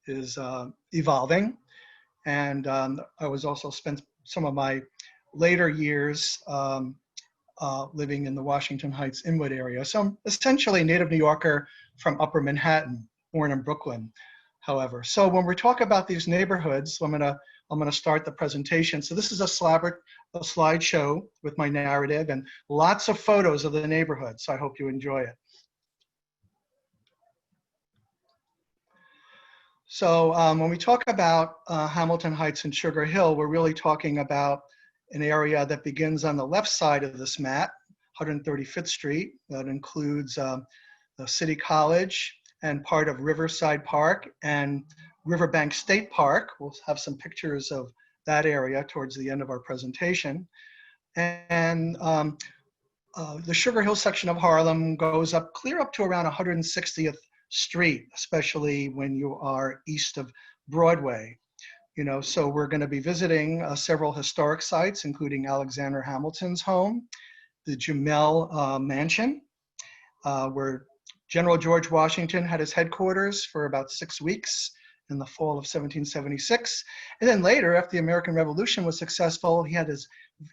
is evolving. And I was also spent some of my later years living in the Washington Heights Inwood area. So I'm essentially a native New Yorker from Upper Manhattan, born in Brooklyn, however. So when we talk about these neighborhoods, I'm gonna start the presentation. So this is a slideshow with my narrative and lots of photos of the neighborhood. So I hope you enjoy it. So when we talk about Hamilton Heights and Sugar Hill, we're really talking about an area that begins on the left side of this map, 135th Street. That includes the City College and part of Riverside Park and Riverbank State Park. We'll have some pictures of that area towards the end of our presentation. And the Sugar Hill section of Harlem goes up clear up to around 160th Street, especially when you are east of Broadway. You know, so we're going to be visiting several historic sites, including Alexander Hamilton's home, the Jumel Mansion, where General George Washington had his headquarters for about 6 weeks in the fall of 1776. And then later, after the American Revolution was successful, he had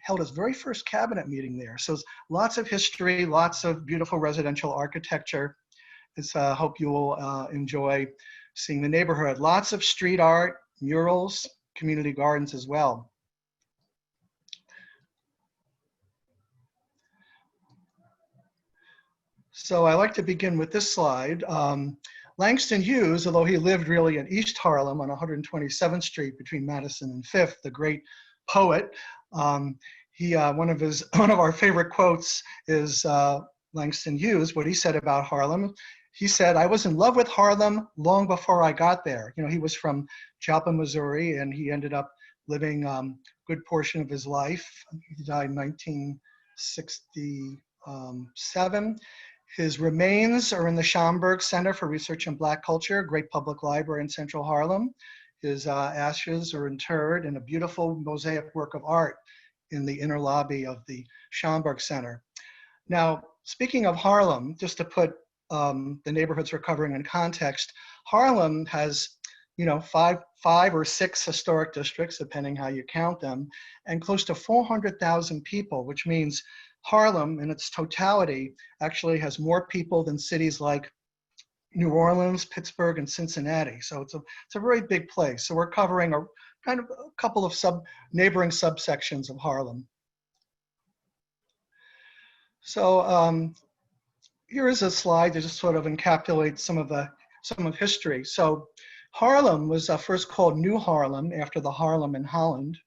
held his very first cabinet meeting there. So lots of history, lots of beautiful residential architecture. I hope you will enjoy seeing the neighborhood. Lots of street art, murals, community gardens as well. So I like to begin with this slide. Langston Hughes, although he lived really in East Harlem on 127th Street between Madison and 5th, the great poet, one of our favorite quotes is Langston Hughes, what he said about Harlem. He said, "I was in love with Harlem long before I got there." You know, he was from Joplin, Missouri, and he ended up living a good portion of his life. He died in 1967. His remains are in the Schomburg Center for Research in Black Culture, great public library in Central Harlem. His ashes are interred in a beautiful mosaic work of art in the inner lobby of the Schomburg Center. Now, speaking of Harlem, just to put the neighborhoods we're covering in context, Harlem has, you know, five or six historic districts, depending how you count them, and close to 400,000 people, which means Harlem in its totality actually has more people than cities like New Orleans, Pittsburgh, and Cincinnati. So it's a very big place. So we're covering a couple of neighboring subsections of Harlem. So here is a slide that just sort of encapsulates some of history. So Harlem was first called New Harlem after the Harlem in Holland,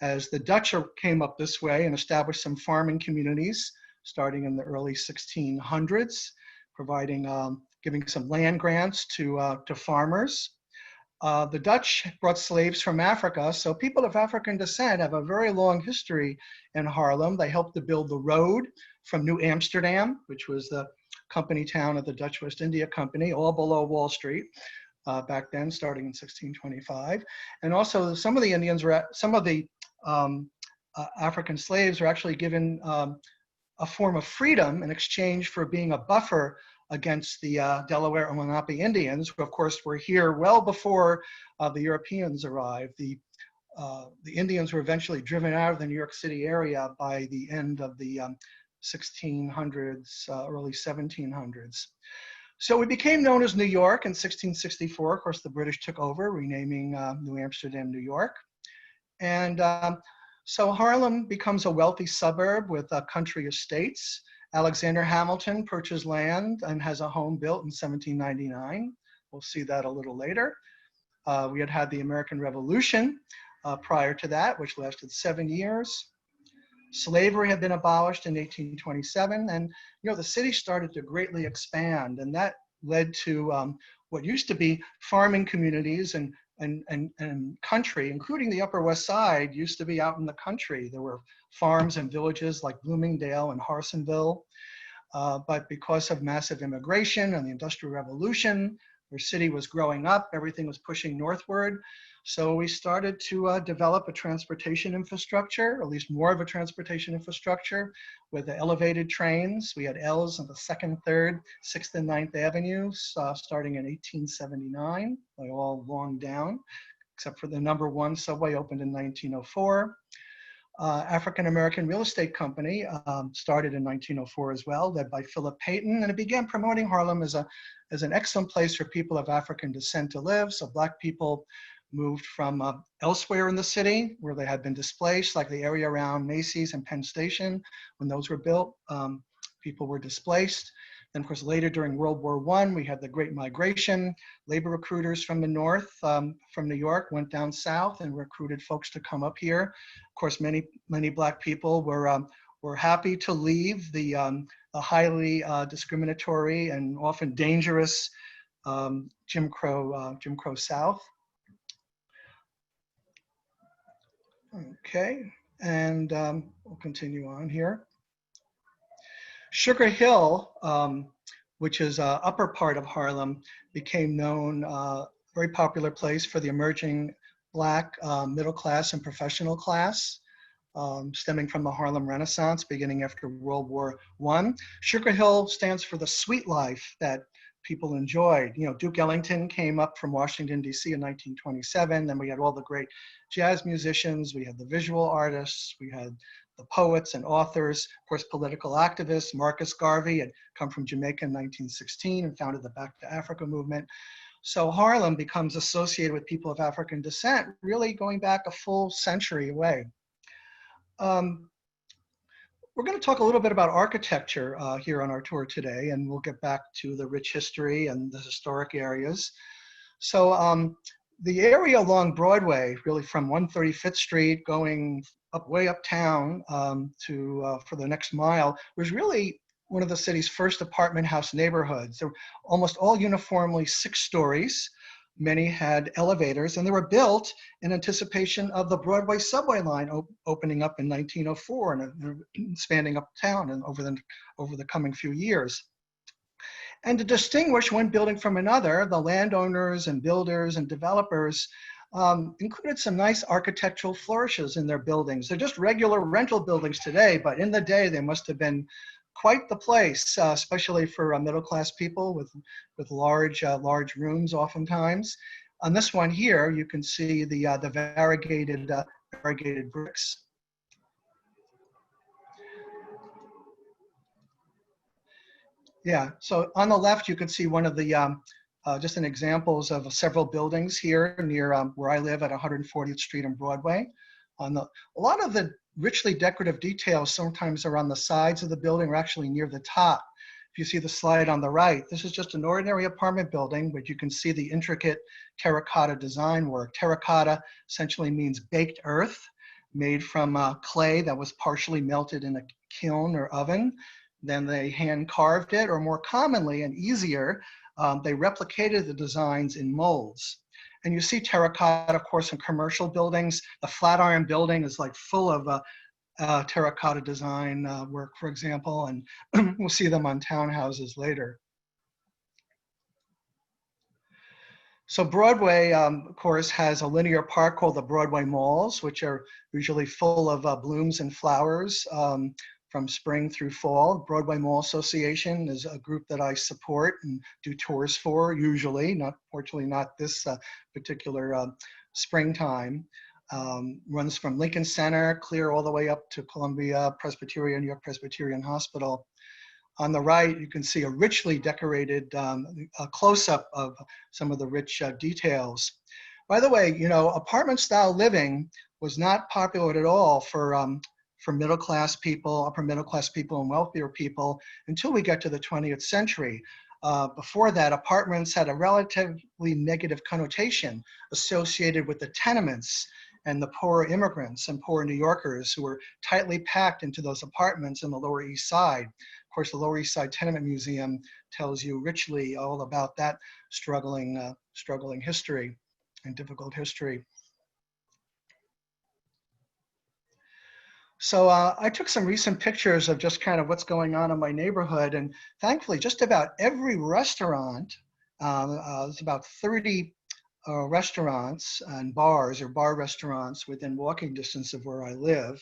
as the Dutch came up this way and established some farming communities starting in the early 1600s, giving some land grants to farmers. The Dutch brought slaves from Africa, so people of African descent have a very long history in Harlem. They helped to build the road from New Amsterdam, which was the company town of the Dutch West India Company, all below Wall Street back then, starting in 1625. And also some of the African slaves were actually given a form of freedom in exchange for being a buffer against the Delaware and Lenape Indians, who of course were here well before the Europeans arrived. The Indians were eventually driven out of the New York City area by the end of the 1600s, early 1700s. So we became known as New York in 1664. Of course, the British took over, renaming New Amsterdam, New York. And so Harlem becomes a wealthy suburb with country estates. Alexander Hamilton purchased land and has a home built in 1799. We'll see that a little later. We had the American Revolution prior to that, which lasted 7 years. Slavery had been abolished in 1827, and the city started to greatly expand, and that led to what used to be farming communities and country, including the Upper West Side, used to be out in the country. There were farms and villages like Bloomingdale and Harsonville, but because of massive immigration and the Industrial Revolution, Our city was growing up, everything was pushing northward. So we started to develop a transportation infrastructure, at least more of a transportation infrastructure, with the elevated trains. We had L's on the 2nd, 3rd, 6th, and 9th Avenues, starting in 1879. They all long down, except for the number 1 subway opened in 1904. African-American Real Estate Company started in 1904 as well, led by Philip Payton, and it began promoting Harlem as an excellent place for people of African descent to live. So Black people moved from elsewhere in the city where they had been displaced, like the area around Macy's and Penn Station. When those were built, people were displaced. Then, of course, later during World War I, we had the Great Migration. Labor recruiters from the north, from New York, went down south and recruited folks to come up here. Of course, many Black people were happy to leave the highly discriminatory and often dangerous Jim Crow South. Okay, and we'll continue on here. Sugar Hill, which is upper part of Harlem, became known, very popular place for the emerging Black middle class and professional class, stemming from the Harlem Renaissance beginning after World War I. Sugar Hill stands for the sweet life that people enjoyed. You know, Duke Ellington came up from Washington, D.C. in 1927. Then we had all the great jazz musicians. We had the visual artists. We had the poets and authors, of course, political activists. Marcus Garvey had come from Jamaica in 1916 and founded the Back to Africa movement. So Harlem becomes associated with people of African descent, really going back a full century away. We're going to talk a little bit about architecture here on our tour today, and we'll get back to the rich history and the historic areas. So the area along Broadway, really from 135th Street going way uptown for the next mile, was really one of the city's first apartment house neighborhoods. They're almost all uniformly 6 stories. Many had elevators, and they were built in anticipation of the Broadway subway line opening up in 1904 and expanding uptown and over the coming few years. And to distinguish one building from another, the landowners and builders and developers included some nice architectural flourishes in their buildings. They're just regular rental buildings today, but in the day they must have been quite the place, especially for middle-class people with large rooms oftentimes. On this one here, you can see the variegated bricks. Yeah, so on the left, you can see one of the, just an examples of several buildings here near where I live at 140th Street and Broadway. A lot of the richly decorative details sometimes are on the sides of the building or actually near the top. If you see the slide on the right, this is just an ordinary apartment building, but you can see the intricate terracotta design work. Terracotta essentially means baked earth, made from clay that was partially melted in a kiln or oven. Then they hand carved it, or more commonly and easier, they replicated the designs in molds. And you see terracotta, of course, in commercial buildings. The Flatiron building is like full of terracotta design work, for example, and we'll see them on townhouses later. So Broadway, of course, has a linear park called the Broadway Malls, which are usually full of blooms and flowers from spring through fall. Broadway Mall Association is a group that I support and do tours for, usually, fortunately not this particular springtime. Runs from Lincoln Center, clear all the way up to Columbia Presbyterian, New York Presbyterian Hospital. On the right, you can see a richly decorated close-up of some of the rich details. By the way, you know, apartment-style living was not popular at all for middle-class people, upper middle-class people, and wealthier people until we get to the 20th century. Before that, apartments had a relatively negative connotation associated with the tenements and the poor immigrants and poor New Yorkers who were tightly packed into those apartments in the Lower East Side. Of course, the Lower East Side Tenement Museum tells you richly all about that struggling history and difficult history. So I took some recent pictures of just kind of what's going on in my neighborhood, and thankfully just about every restaurant There's about 30 restaurants and bars or bar restaurants within walking distance of where I live,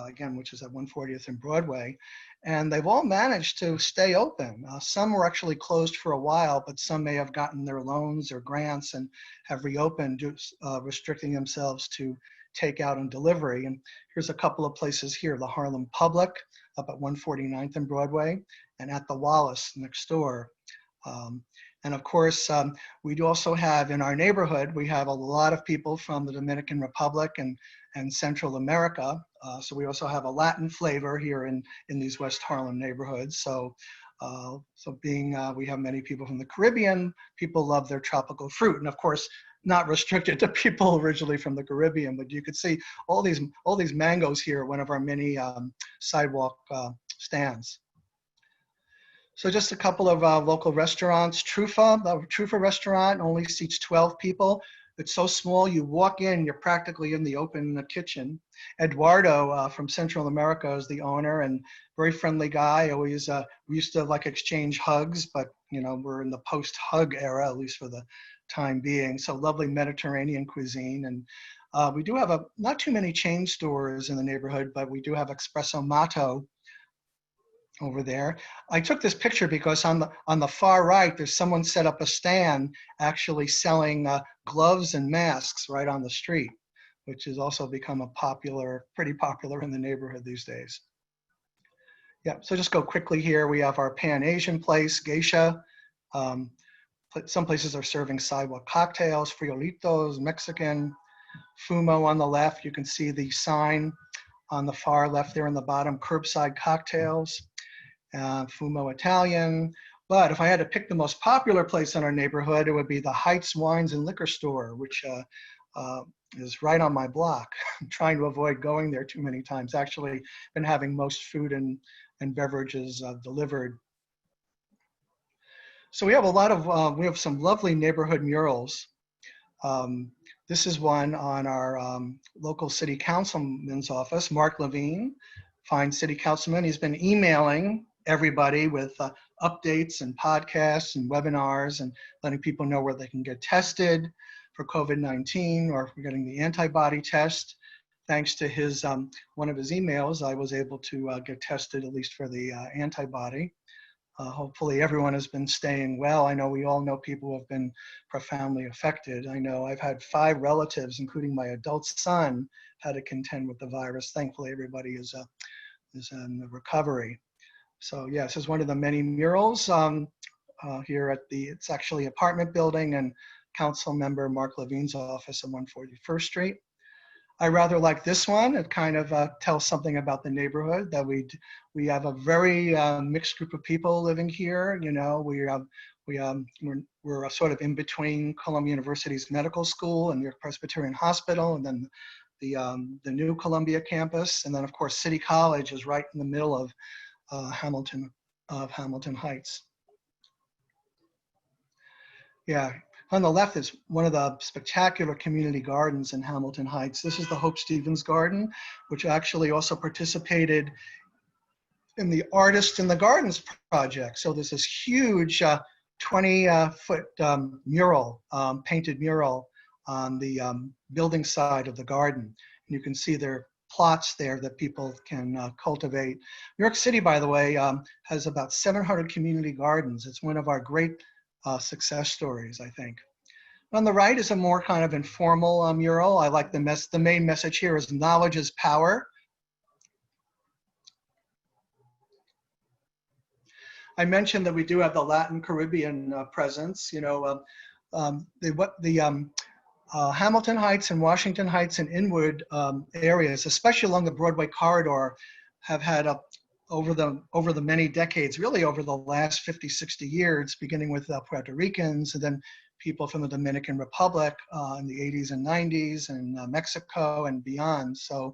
again, which is at 140th and Broadway. And they've all managed to stay open. Some were actually closed for a while, but some may have gotten their loans or grants and have reopened, restricting themselves to takeout and delivery. And here's a couple of places here: the Harlem Public up at 149th and Broadway, and at the Wallace next door. And of course, we do also have in our neighborhood, we have a lot of people from the Dominican Republic and Central America. So we also have a Latin flavor here in these West Harlem neighborhoods. So, we have many people from the Caribbean, people love their tropical fruit. And of course, not restricted to people originally from the Caribbean, but you could see all these mangoes here, one of our many sidewalk stands. So just a couple of local restaurants. Trufa, the Trufa restaurant only seats 12 people. It's so small, you walk in, you're practically in the open kitchen. Eduardo from Central America is the owner, and very friendly guy. Always, we used to like exchange hugs, but you know, we're in the post-hug era, at least for the time being. So lovely Mediterranean cuisine. And we do have not too many chain stores in the neighborhood, but we do have Espresso Matto over there. I took this picture because on the far right, there's someone set up a stand actually selling gloves and masks right on the street, which has also become pretty popular in the neighborhood these days. Yeah, so just go quickly here. We have our Pan-Asian place, Geisha. Some places are serving sidewalk cocktails, friolitos, Mexican. Fumo on the left, you can see the sign on the far left there in the bottom, curbside cocktails. Fumo Italian. But if I had to pick the most popular place in our neighborhood, it would be the Heights Wines and Liquor Store, which is right on my block. I'm trying to avoid going there too many times. Actually, been having most food and beverages delivered. So we have we have some lovely neighborhood murals. This is one on our local city councilman's office, Mark Levine, fine city councilman. He's been emailing everybody with updates and podcasts and webinars and letting people know where they can get tested for COVID-19 or for getting the antibody test. Thanks to his one of his emails, I was able to get tested at least for the antibody. Hopefully everyone has been staying well. I know we all know people who have been profoundly affected. I know I've had 5 relatives, including my adult son, had to contend with the virus. Thankfully, everybody is in recovery. So yes, this is one of the many murals here at it's actually apartment building and council member Mark Levine's office on 141st Street. I rather like this one. It kind of tells something about the neighborhood, that we have a very mixed group of people living here. You know, we're sort of in between Columbia University's medical school and New York Presbyterian Hospital, and then the new Columbia campus, and then of course City College is right in the middle of Hamilton Heights. Yeah. On the left is one of the spectacular community gardens in Hamilton Heights. This is the Hope Stevens Garden, which actually also participated in the Artists in the Gardens project. So there's this huge 20-foot mural, painted mural on the building side of the garden. And you can see there are plots there that people can cultivate. New York City, by the way, has about 700 community gardens. It's one of our great success stories, I think. On the right is a more kind of informal mural. I like the main message here is knowledge is power. I mentioned that we do have the Latin Caribbean presence. You know, Hamilton Heights and Washington Heights and Inwood areas, especially along the Broadway corridor, have had over the many decades, really over the last 50, 60 years, beginning with Puerto Ricans and then people from the Dominican Republic in the 80s and 90s and Mexico and beyond. So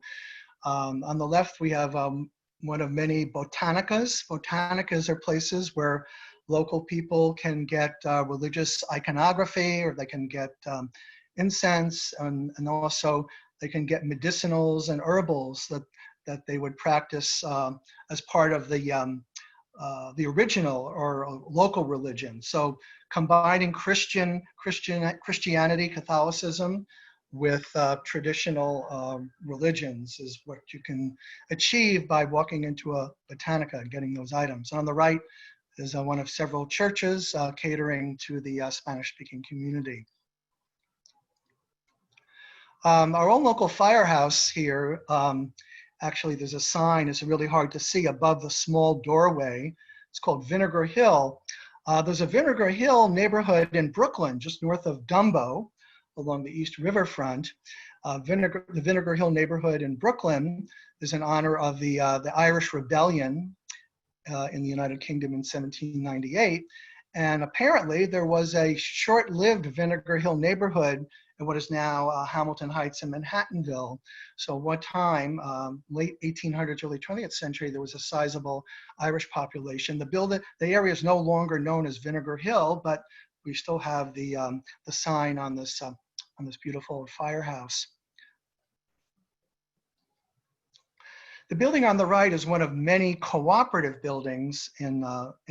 on the left, we have one of many botanicas. Botanicas are places where local people can get religious iconography, or they can get incense, and also they can get medicinals and herbals that they would practice as part of the the original or local religion. So combining Christianity, Catholicism, with traditional religions is what you can achieve by walking into a botanica and getting those items. On the right is one of several churches catering to the Spanish-speaking community. Our own local firehouse here, actually there's a sign, it's really hard to see above the small doorway. It's called Vinegar Hill. There's a Vinegar Hill neighborhood in Brooklyn, just north of Dumbo, along the East Riverfront. The Vinegar Hill neighborhood in Brooklyn is in honor of the Irish Rebellion in the United Kingdom in 1798. And apparently there was a short-lived Vinegar Hill neighborhood in what is now Hamilton Heights in Manhattanville. So one time, late 1800s, early 20th century, there was a sizable Irish population. The area is no longer known as Vinegar Hill, but we still have the sign on this beautiful firehouse. The building on the right is one of many cooperative buildings in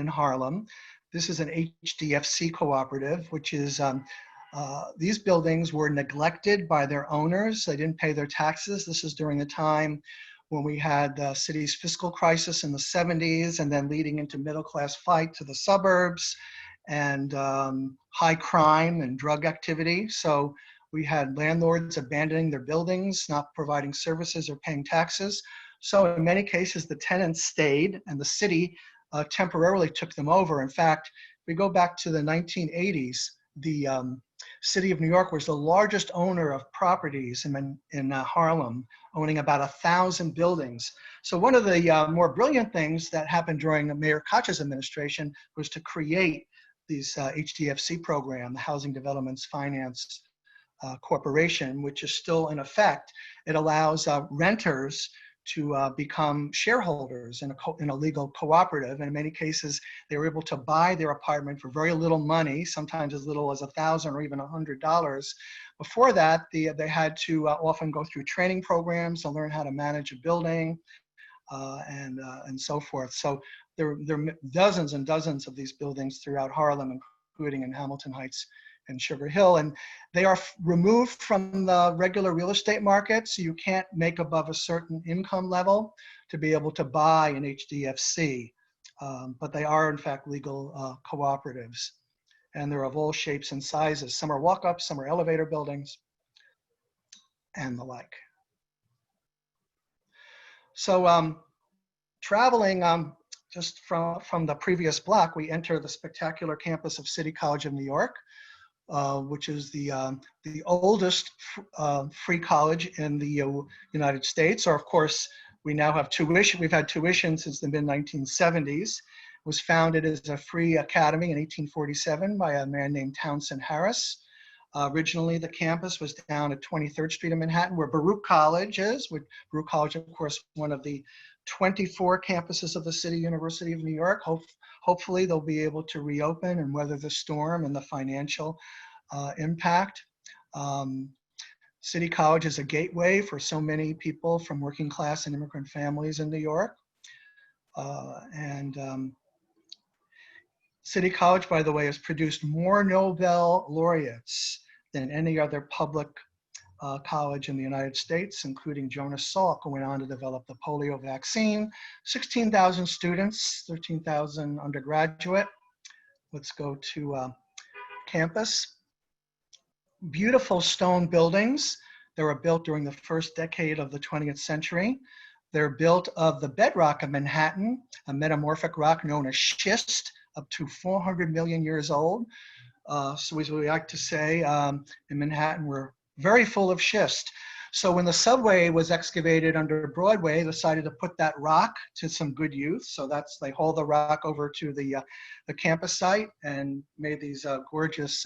Harlem. This is an HDFC cooperative, which is, these buildings were neglected by their owners. They didn't pay their taxes. This is during the time when we had the city's fiscal crisis in the 70s, and then leading into middle-class flight to the suburbs and high crime and drug activity. So we had landlords abandoning their buildings, not providing services or paying taxes. So in many cases, the tenants stayed and the city temporarily took them over. In fact, if we go back to the 1980s, the city of New York was the largest owner of properties in Harlem, owning about 1,000 buildings. So one of the more brilliant things that happened during Mayor Koch's administration was to create these HDFC program, the Housing Developments Finance Corporation, which is still in effect. It allows renters to become shareholders in a legal cooperative. And in many cases, they were able to buy their apartment for very little money, sometimes as little as $1,000 or even $100. Before that, they had to often go through training programs to learn how to manage a building and so forth. So there are dozens and dozens of these buildings throughout Harlem, including in Hamilton Heights and Sugar Hill, and they are removed from the regular real estate market, so you can't make above a certain income level to be able to buy an HDFC, but they are in fact legal cooperatives, and they're of all shapes and sizes. Some are walk-ups, some are elevator buildings, and the like. So traveling just from the previous block, we enter the spectacular campus of City College of New York, which is the oldest free college in the United States. Or of course, we now have tuition. We've had tuition since the mid-1970s. It was founded as a free academy in 1847 by a man named Townsend Harris. Originally, the campus was down at 23rd Street in Manhattan, where Baruch College is. Baruch College, of course, one of the 24 campuses of the City University of New York. Hopefully they'll be able to reopen and weather the storm and the financial impact. City College is a gateway for so many people from working class and immigrant families in New York. City College, by the way, has produced more Nobel laureates than any other public college in the United States, including Jonas Salk, who went on to develop the polio vaccine. 16,000 students, 13,000 undergraduate. Let's go to campus. Beautiful stone buildings. They were built during the first decade of the 20th century. They're built of the bedrock of Manhattan, a metamorphic rock known as schist, up to 400 million years old. So as we like to say, in Manhattan, we're very full of schist. So when the subway was excavated under Broadway, they decided to put that rock to some good use. So they hauled the rock over to the campus site and made these gorgeous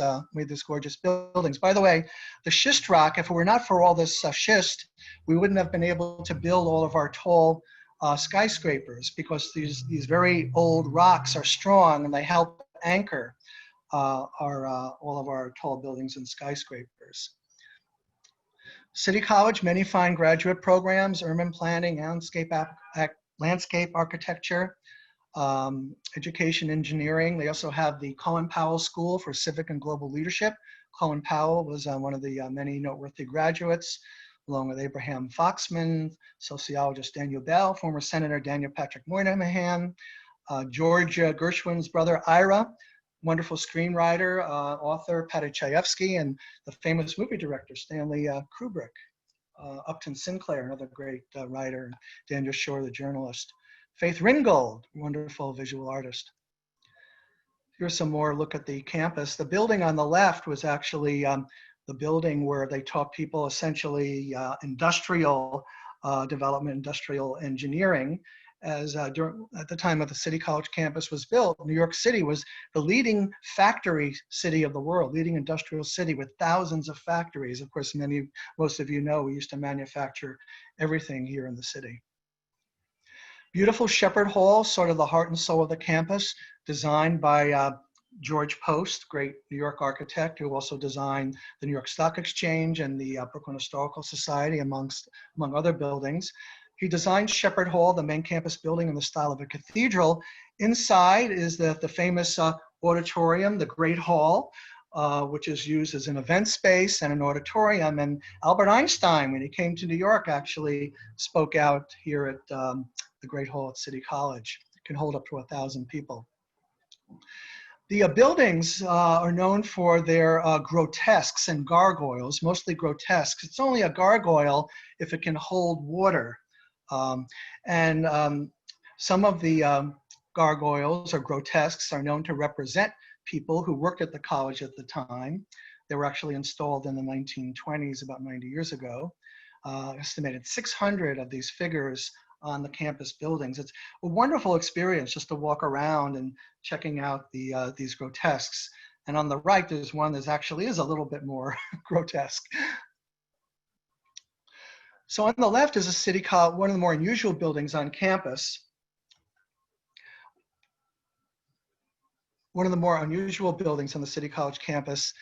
buildings. By the way, the schist rock, if it were not for all this schist, we wouldn't have been able to build all of our tall skyscrapers, because these very old rocks are strong and they help anchor all of our tall buildings and skyscrapers. City College, many fine graduate programs, urban planning, landscape architecture. education, engineering. They also have the Colin Powell School for Civic and Global Leadership. Colin Powell was one of the many noteworthy graduates, along with Abraham Foxman, sociologist Daniel Bell, former Senator Daniel Patrick Moynihan, George Gershwin's brother Ira, wonderful screenwriter, author Patty Chayefsky, and the famous movie director Stanley Kubrick. Upton Sinclair, another great writer, Daniel Shore, the journalist. Faith Ringgold, wonderful visual artist. Here's some more look at the campus. The building on the left was actually the building where they taught people essentially industrial development, industrial engineering. As at the time of the City College campus was built, New York City was the leading factory city of the world, leading industrial city with thousands of factories. Of course, most of you know we used to manufacture everything here in the city. Beautiful Shepherd Hall, sort of the heart and soul of the campus, designed by George Post, great New York architect, who also designed the New York Stock Exchange and the Brooklyn Historical Society, among other buildings. He designed Shepherd Hall, the main campus building, in the style of a cathedral. Inside is the famous auditorium, the Great Hall, which is used as an event space and an auditorium. And Albert Einstein, when he came to New York, actually spoke out here at the Great Hall at City College. It can hold up to 1,000 people. The buildings are known for their grotesques and gargoyles, mostly grotesques. It's only a gargoyle if it can hold water. Some of the gargoyles or grotesques are known to represent people who worked at the college at the time. They were actually installed in the 1920s, about 90 years ago. Estimated 600 of these figures on the campus buildings. It's a wonderful experience just to walk around and checking out these grotesques. And on the right, there's one that actually is a little bit more grotesque. So on the left is a City College, one of the more unusual buildings on campus. One of the more unusual buildings on the City College campus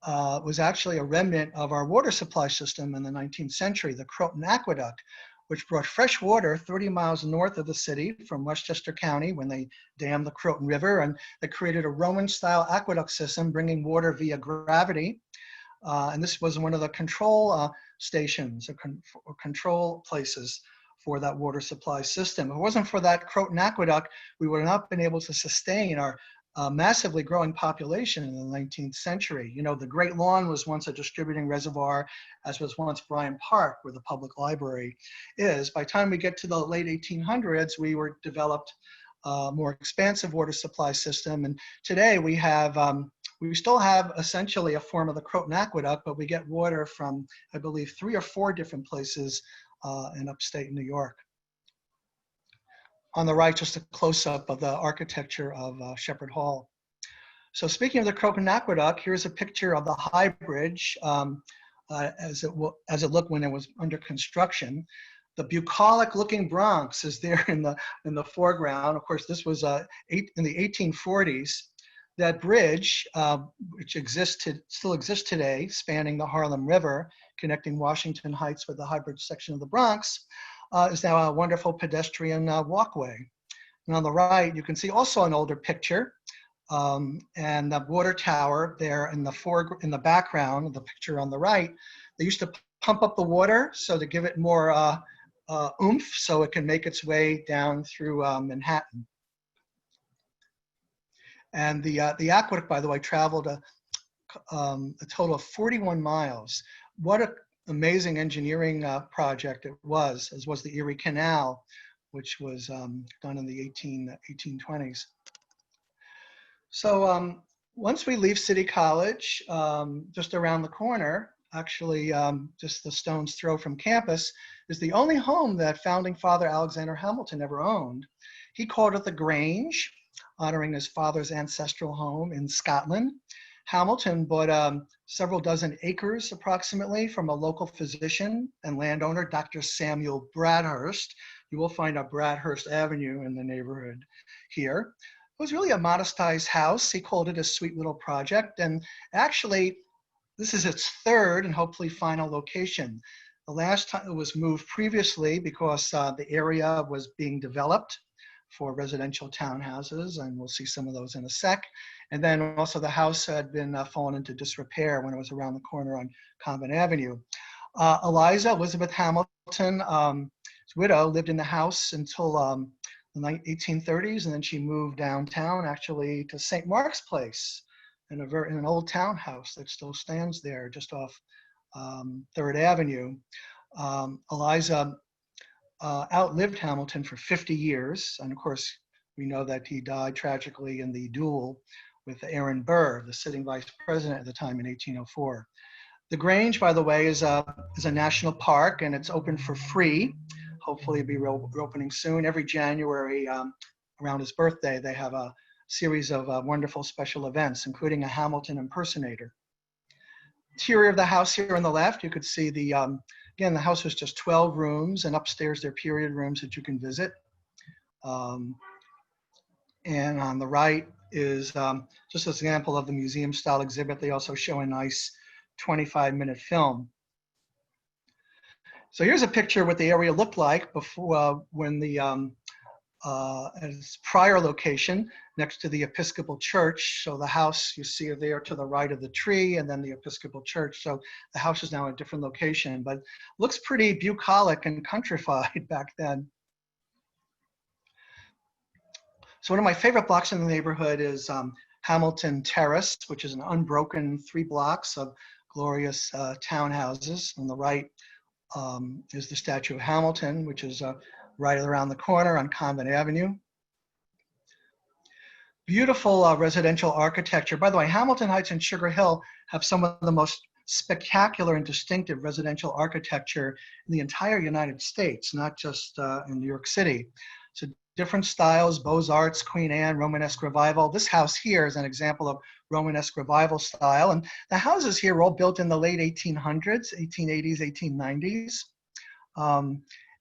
was actually a remnant of our water supply system in the 19th century, the Croton Aqueduct, which brought fresh water 30 miles north of the city from Westchester County when they dammed the Croton River, and they created a Roman-style aqueduct system bringing water via gravity. And this was one of the control stations or control places for that water supply system. If it wasn't for that Croton Aqueduct, we would have not been able to sustain our massively growing population in the 19th century. You know, the Great Lawn was once a distributing reservoir, as was once Bryant Park, where the public library is. By the time we get to the late 1800s, we were developed a more expansive water supply system. And today we have, we still have essentially a form of the Croton Aqueduct, but we get water from, I believe, 3 or 4 different places in upstate New York. On the right, just a close-up of the architecture of Shepherd Hall. So speaking of the Croton Aqueduct, here's a picture of the High Bridge as it looked when it was under construction. The bucolic-looking Bronx is there in the foreground. Of course, this was in the 1840s. That bridge, which still exists today, spanning the Harlem River, connecting Washington Heights with the High Bridge section of the Bronx, is now a wonderful pedestrian walkway. And on the right, you can see also an older picture, and the water tower there in the background of the picture on the right. They used to pump up the water so to give it more oomph, so it can make its way down through Manhattan. And the aqueduct, by the way, traveled a total of 41 miles. What an amazing engineering project it was, as was the Erie Canal, which was done in the 1820s. So once we leave City College, just around the corner, actually just the stone's throw from campus, is the only home that founding father Alexander Hamilton ever owned. He called it the Grange, honoring his father's ancestral home in Scotland. Hamilton bought several dozen acres approximately from a local physician and landowner, Dr. Samuel Bradhurst. You will find a Bradhurst Avenue in the neighborhood here. It was really a modestized house. He called it a sweet little project. And actually, this is its third and hopefully final location. The last time it was moved previously because the area was being developed for residential townhouses, and we'll see some of those in a sec. And then also the house had been fallen into disrepair when it was around the corner on Convent Avenue. Elizabeth Hamilton, his widow, lived in the house until the 1830s, and then she moved downtown, actually, to St. Mark's Place, in an old townhouse that still stands there, just off 3rd Avenue. Eliza outlived Hamilton for 50 years, and of course, we know that he died tragically in the duel with Aaron Burr, the sitting vice president at the time in 1804. The Grange, by the way, is a national park, and it's open for free. Hopefully it'll be reopening soon. Every January, around his birthday, they have a series of wonderful special events, including a Hamilton impersonator. Interior of the house here on the left, you could see the, again, the house was just 12 rooms, and upstairs there are period rooms that you can visit. And on the right is just an example of the museum style exhibit. They also show a nice 25-minute film. So here's a picture of what the area looked like before, when the at its prior location next to the Episcopal Church. So the house you see there to the right of the tree, and then the Episcopal Church. So the house is now in a different location, but looks pretty bucolic and countrified back then. So one of my favorite blocks in the neighborhood is Hamilton Terrace, which is an unbroken 3 blocks of glorious townhouses. On the right is the statue of Hamilton, which is right around the corner on Convent Avenue. Beautiful residential architecture. By the way, Hamilton Heights and Sugar Hill have some of the most spectacular and distinctive residential architecture in the entire United States, not just in New York City. So different styles: Beaux-Arts, Queen Anne, Romanesque Revival. This house here is an example of Romanesque Revival style. And the houses here were all built in the late 1800s, 1880s, 1890s.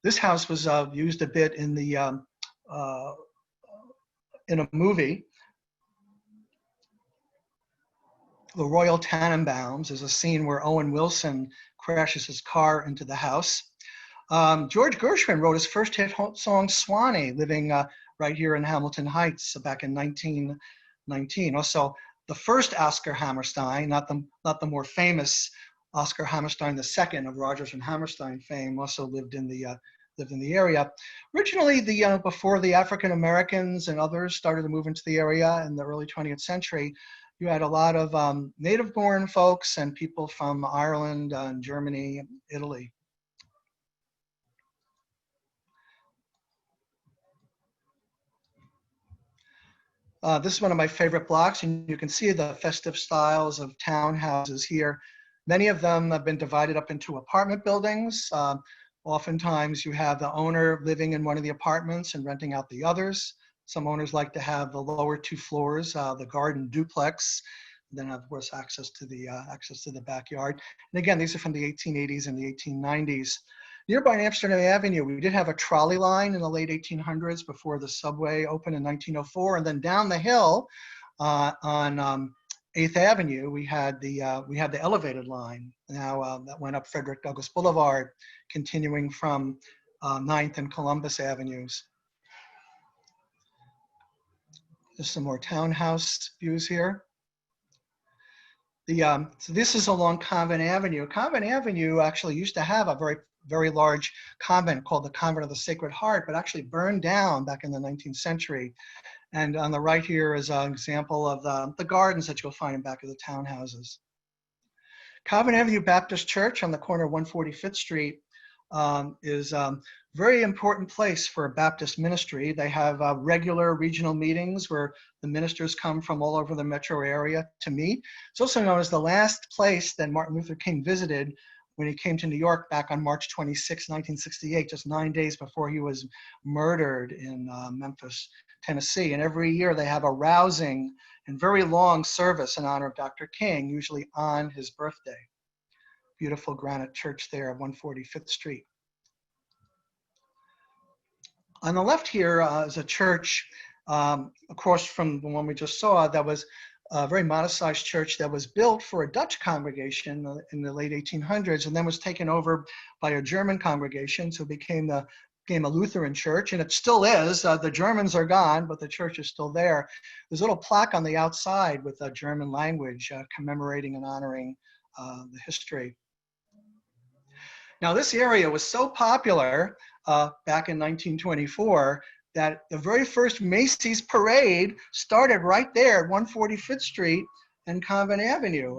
This house was used a bit in the in a movie. The Royal Tannenbaums is a scene where Owen Wilson crashes his car into the house. George Gershwin wrote his first hit song, Swanee, living right here in Hamilton Heights back in 1919. Also, the first Oscar Hammerstein, not the more famous Oscar Hammerstein II of Rodgers and Hammerstein fame, also lived in the area. Originally, before the African Americans and others started to move into the area in the early 20th century, you had a lot of native-born folks and people from Ireland and Germany, Italy. This is one of my favorite blocks, and you can see the festive styles of townhouses here. Many of them have been divided up into apartment buildings. Oftentimes you have the owner living in one of the apartments and renting out the others. Some owners like to have the lower 2 floors, the garden duplex, and then of course access to the backyard. And again, these are from the 1880s and the 1890s. Nearby Amsterdam Avenue, we did have a trolley line in the late 1800s before the subway opened in 1904, and then down the hill on 8th Avenue, we had the elevated line. Now that went up Frederick Douglass Boulevard, continuing from 9th and Columbus Avenues. Just some more townhouse views here. So this is along Convent Avenue. Convent Avenue actually used to have a very large convent called the Convent of the Sacred Heart, but actually burned down back in the 19th century. And on the right here is an example of the gardens that you'll find in back of the townhouses. Convent Avenue Baptist Church on the corner of 145th Street is a very important place for Baptist ministry. They have regular regional meetings where the ministers come from all over the metro area to meet. It's also known as the last place that Martin Luther King visited when he came to New York back on March 26, 1968, just 9 days before he was murdered in Memphis, Tennessee. And every year they have a rousing and very long service in honor of Dr. King, usually on his birthday. Beautiful granite church there on 145th Street. On the left here is a church across from the one we just saw that was a very modest-sized church that was built for a Dutch congregation in the late 1800s and then was taken over by a German congregation, so it became the became a Lutheran church, and it still is. The Germans are gone, but the church is still there. There's a little plaque on the outside with a German language commemorating and honoring the history. Now, this area was so popular back in 1924 that the very first Macy's parade started right there at 145th Street and Convent Avenue.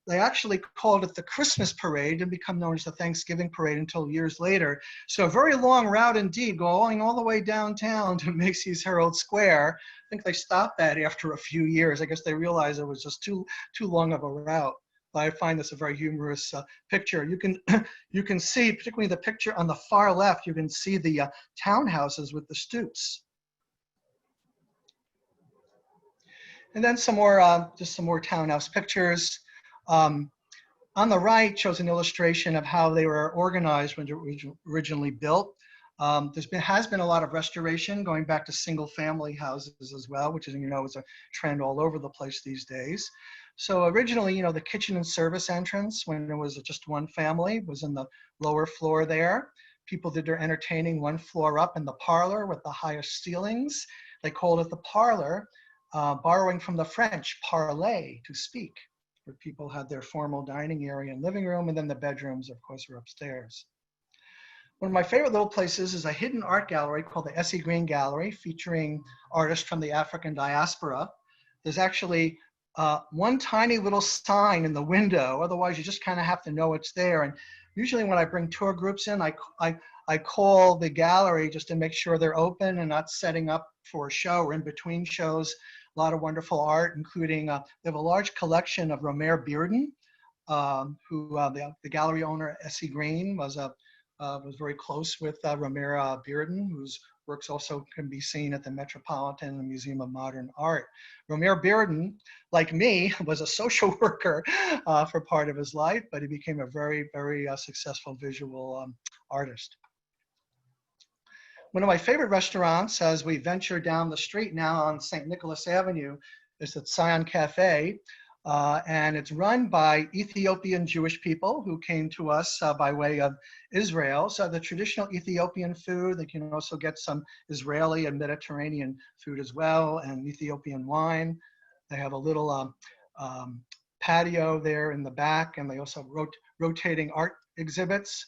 They actually called it the Christmas Parade and become known as the Thanksgiving Parade until years later. So a very long route indeed, going all the way downtown to Macy's Herald Square. I think they stopped that after a few years. I guess they realized it was just too long of a route. But I find this a very humorous picture. You can see, particularly the picture on the far left, you can see the townhouses with the stoops. And then some more, just some more townhouse pictures. On the right shows an illustration of how they were organized when they were originally built. Has been a lot of restoration going back to single family houses as well, which is, is a trend all over the place these days. So originally, the kitchen and service entrance, when it was just one family, was in the lower floor there. People did their entertaining one floor up in the parlor with the highest ceilings. They called it the parlor, borrowing from the French, parler, to speak, where people had their formal dining area and living room, and then the bedrooms, of course, were upstairs. One of my favorite little places is a hidden art gallery called the S.E. Green Gallery, featuring artists from the African diaspora. There's actually one tiny little sign in the window, otherwise you just kind of have to know it's there. And usually when I bring tour groups in, I call the gallery just to make sure they're open and not setting up for a show or in between shows. A lot of wonderful art, including, they have a large collection of Romare Bearden, who the gallery owner, S.E. Green, was very close with Romare Bearden, whose works also can be seen at the Metropolitan Museum of Modern Art. Romare Bearden, like me, was a social worker for part of his life, but he became a very, very successful visual artist. One of my favorite restaurants as we venture down the street now on St. Nicholas Avenue is the Zion Cafe. And it's run by Ethiopian Jewish people who came to us by way of Israel. So the traditional Ethiopian food, they can also get some Israeli and Mediterranean food as well, and Ethiopian wine. They have a little patio there in the back, and they also rotating art exhibits.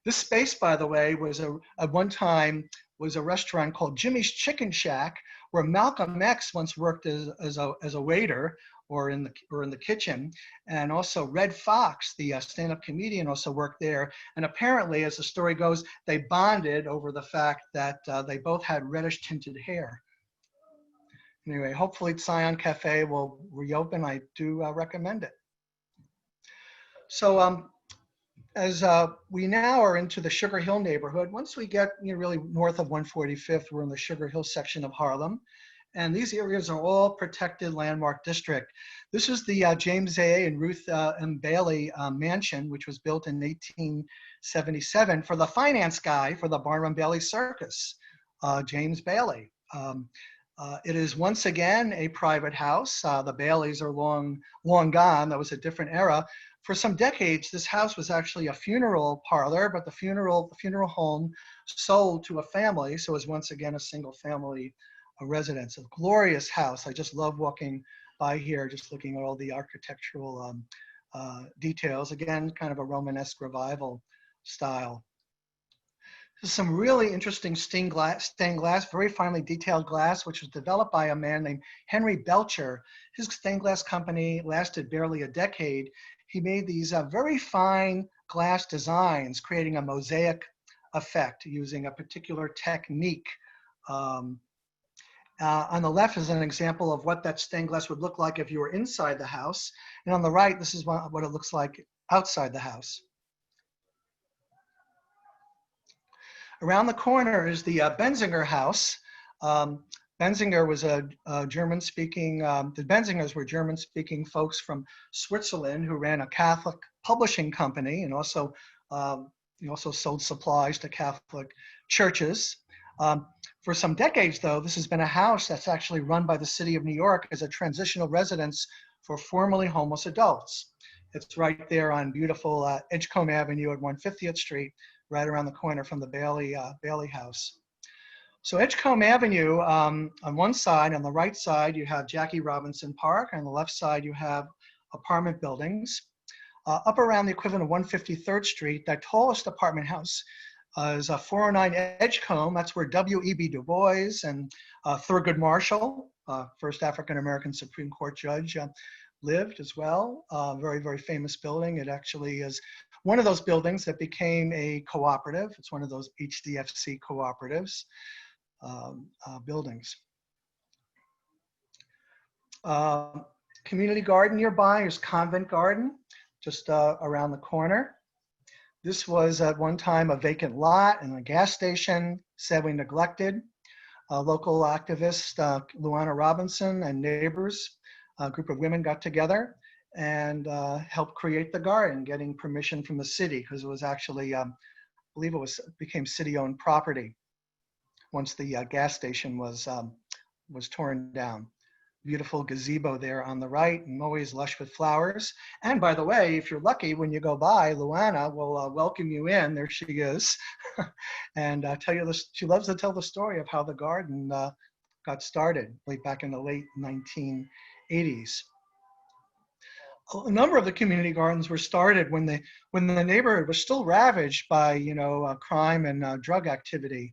This space, by the way, was at one time was a restaurant called Jimmy's Chicken Shack, where Malcolm X once worked as a waiter or in the kitchen, and also Red Fox, the stand-up comedian, also worked there. And apparently, as the story goes, they bonded over the fact that they both had reddish tinted hair. Anyway, hopefully Zion Cafe will reopen. I do recommend it. So as we now are into the Sugar Hill neighborhood, once we get really north of 145th, we're in the Sugar Hill section of Harlem. And these areas are all protected landmark district. This is the James A. and Ruth M. Bailey mansion, which was built in 1877 for the finance guy for the Barnum Bailey Circus, James Bailey. It is once again a private house. The Baileys are long gone. That was a different era. For some decades, this house was actually a funeral parlor, but the funeral home sold to a family, so it was once again a single family residence. A glorious house. I just love walking by here, just looking at all the architectural details. Again, kind of a Romanesque revival style. There's some really interesting stained glass, very finely detailed glass, which was developed by a man named Henry Belcher. His stained glass company lasted barely a decade. He made these very fine glass designs, creating a mosaic effect using a particular technique. On the left is an example of what that stained glass would look like if you were inside the house. And on the right, this is what it looks like outside the house. Around the corner is the Benzinger house. Benzinger was a German-speaking, the Benzingers were German-speaking folks from Switzerland who ran a Catholic publishing company and also, sold supplies to Catholic churches. For some decades, though, this has been a house that's actually run by the city of New York as a transitional residence for formerly homeless adults. It's right there on beautiful Edgecombe Avenue at 150th Street, right around the corner from the Bailey House. So Edgecombe Avenue, on one side, on the right side, you have Jackie Robinson Park. On the left side, you have apartment buildings. Up around the equivalent of 153rd Street, that tallest apartment house is 409 Edgecombe. That's where W.E.B. Du Bois and Thurgood Marshall, first African-American Supreme Court judge, lived as well. Very, very famous building. It actually is one of those buildings that became a cooperative. It's one of those HDFC cooperatives buildings. Community garden nearby is Convent Garden, just around the corner. This was at one time a vacant lot and a gas station, sadly neglected. Local activist Luana Robinson and neighbors, a group of women got together and helped create the garden, getting permission from the city, because it was actually, I believe it became city-owned property once the gas station was torn down. Beautiful gazebo there on the right, and always lush with flowers. And by the way, if you're lucky, when you go by, Luana will welcome you in. There she is, and tell you this. She loves to tell the story of how the garden got started, like back in the late 1980s. A number of the community gardens were started when the neighborhood was still ravaged by crime and drug activity.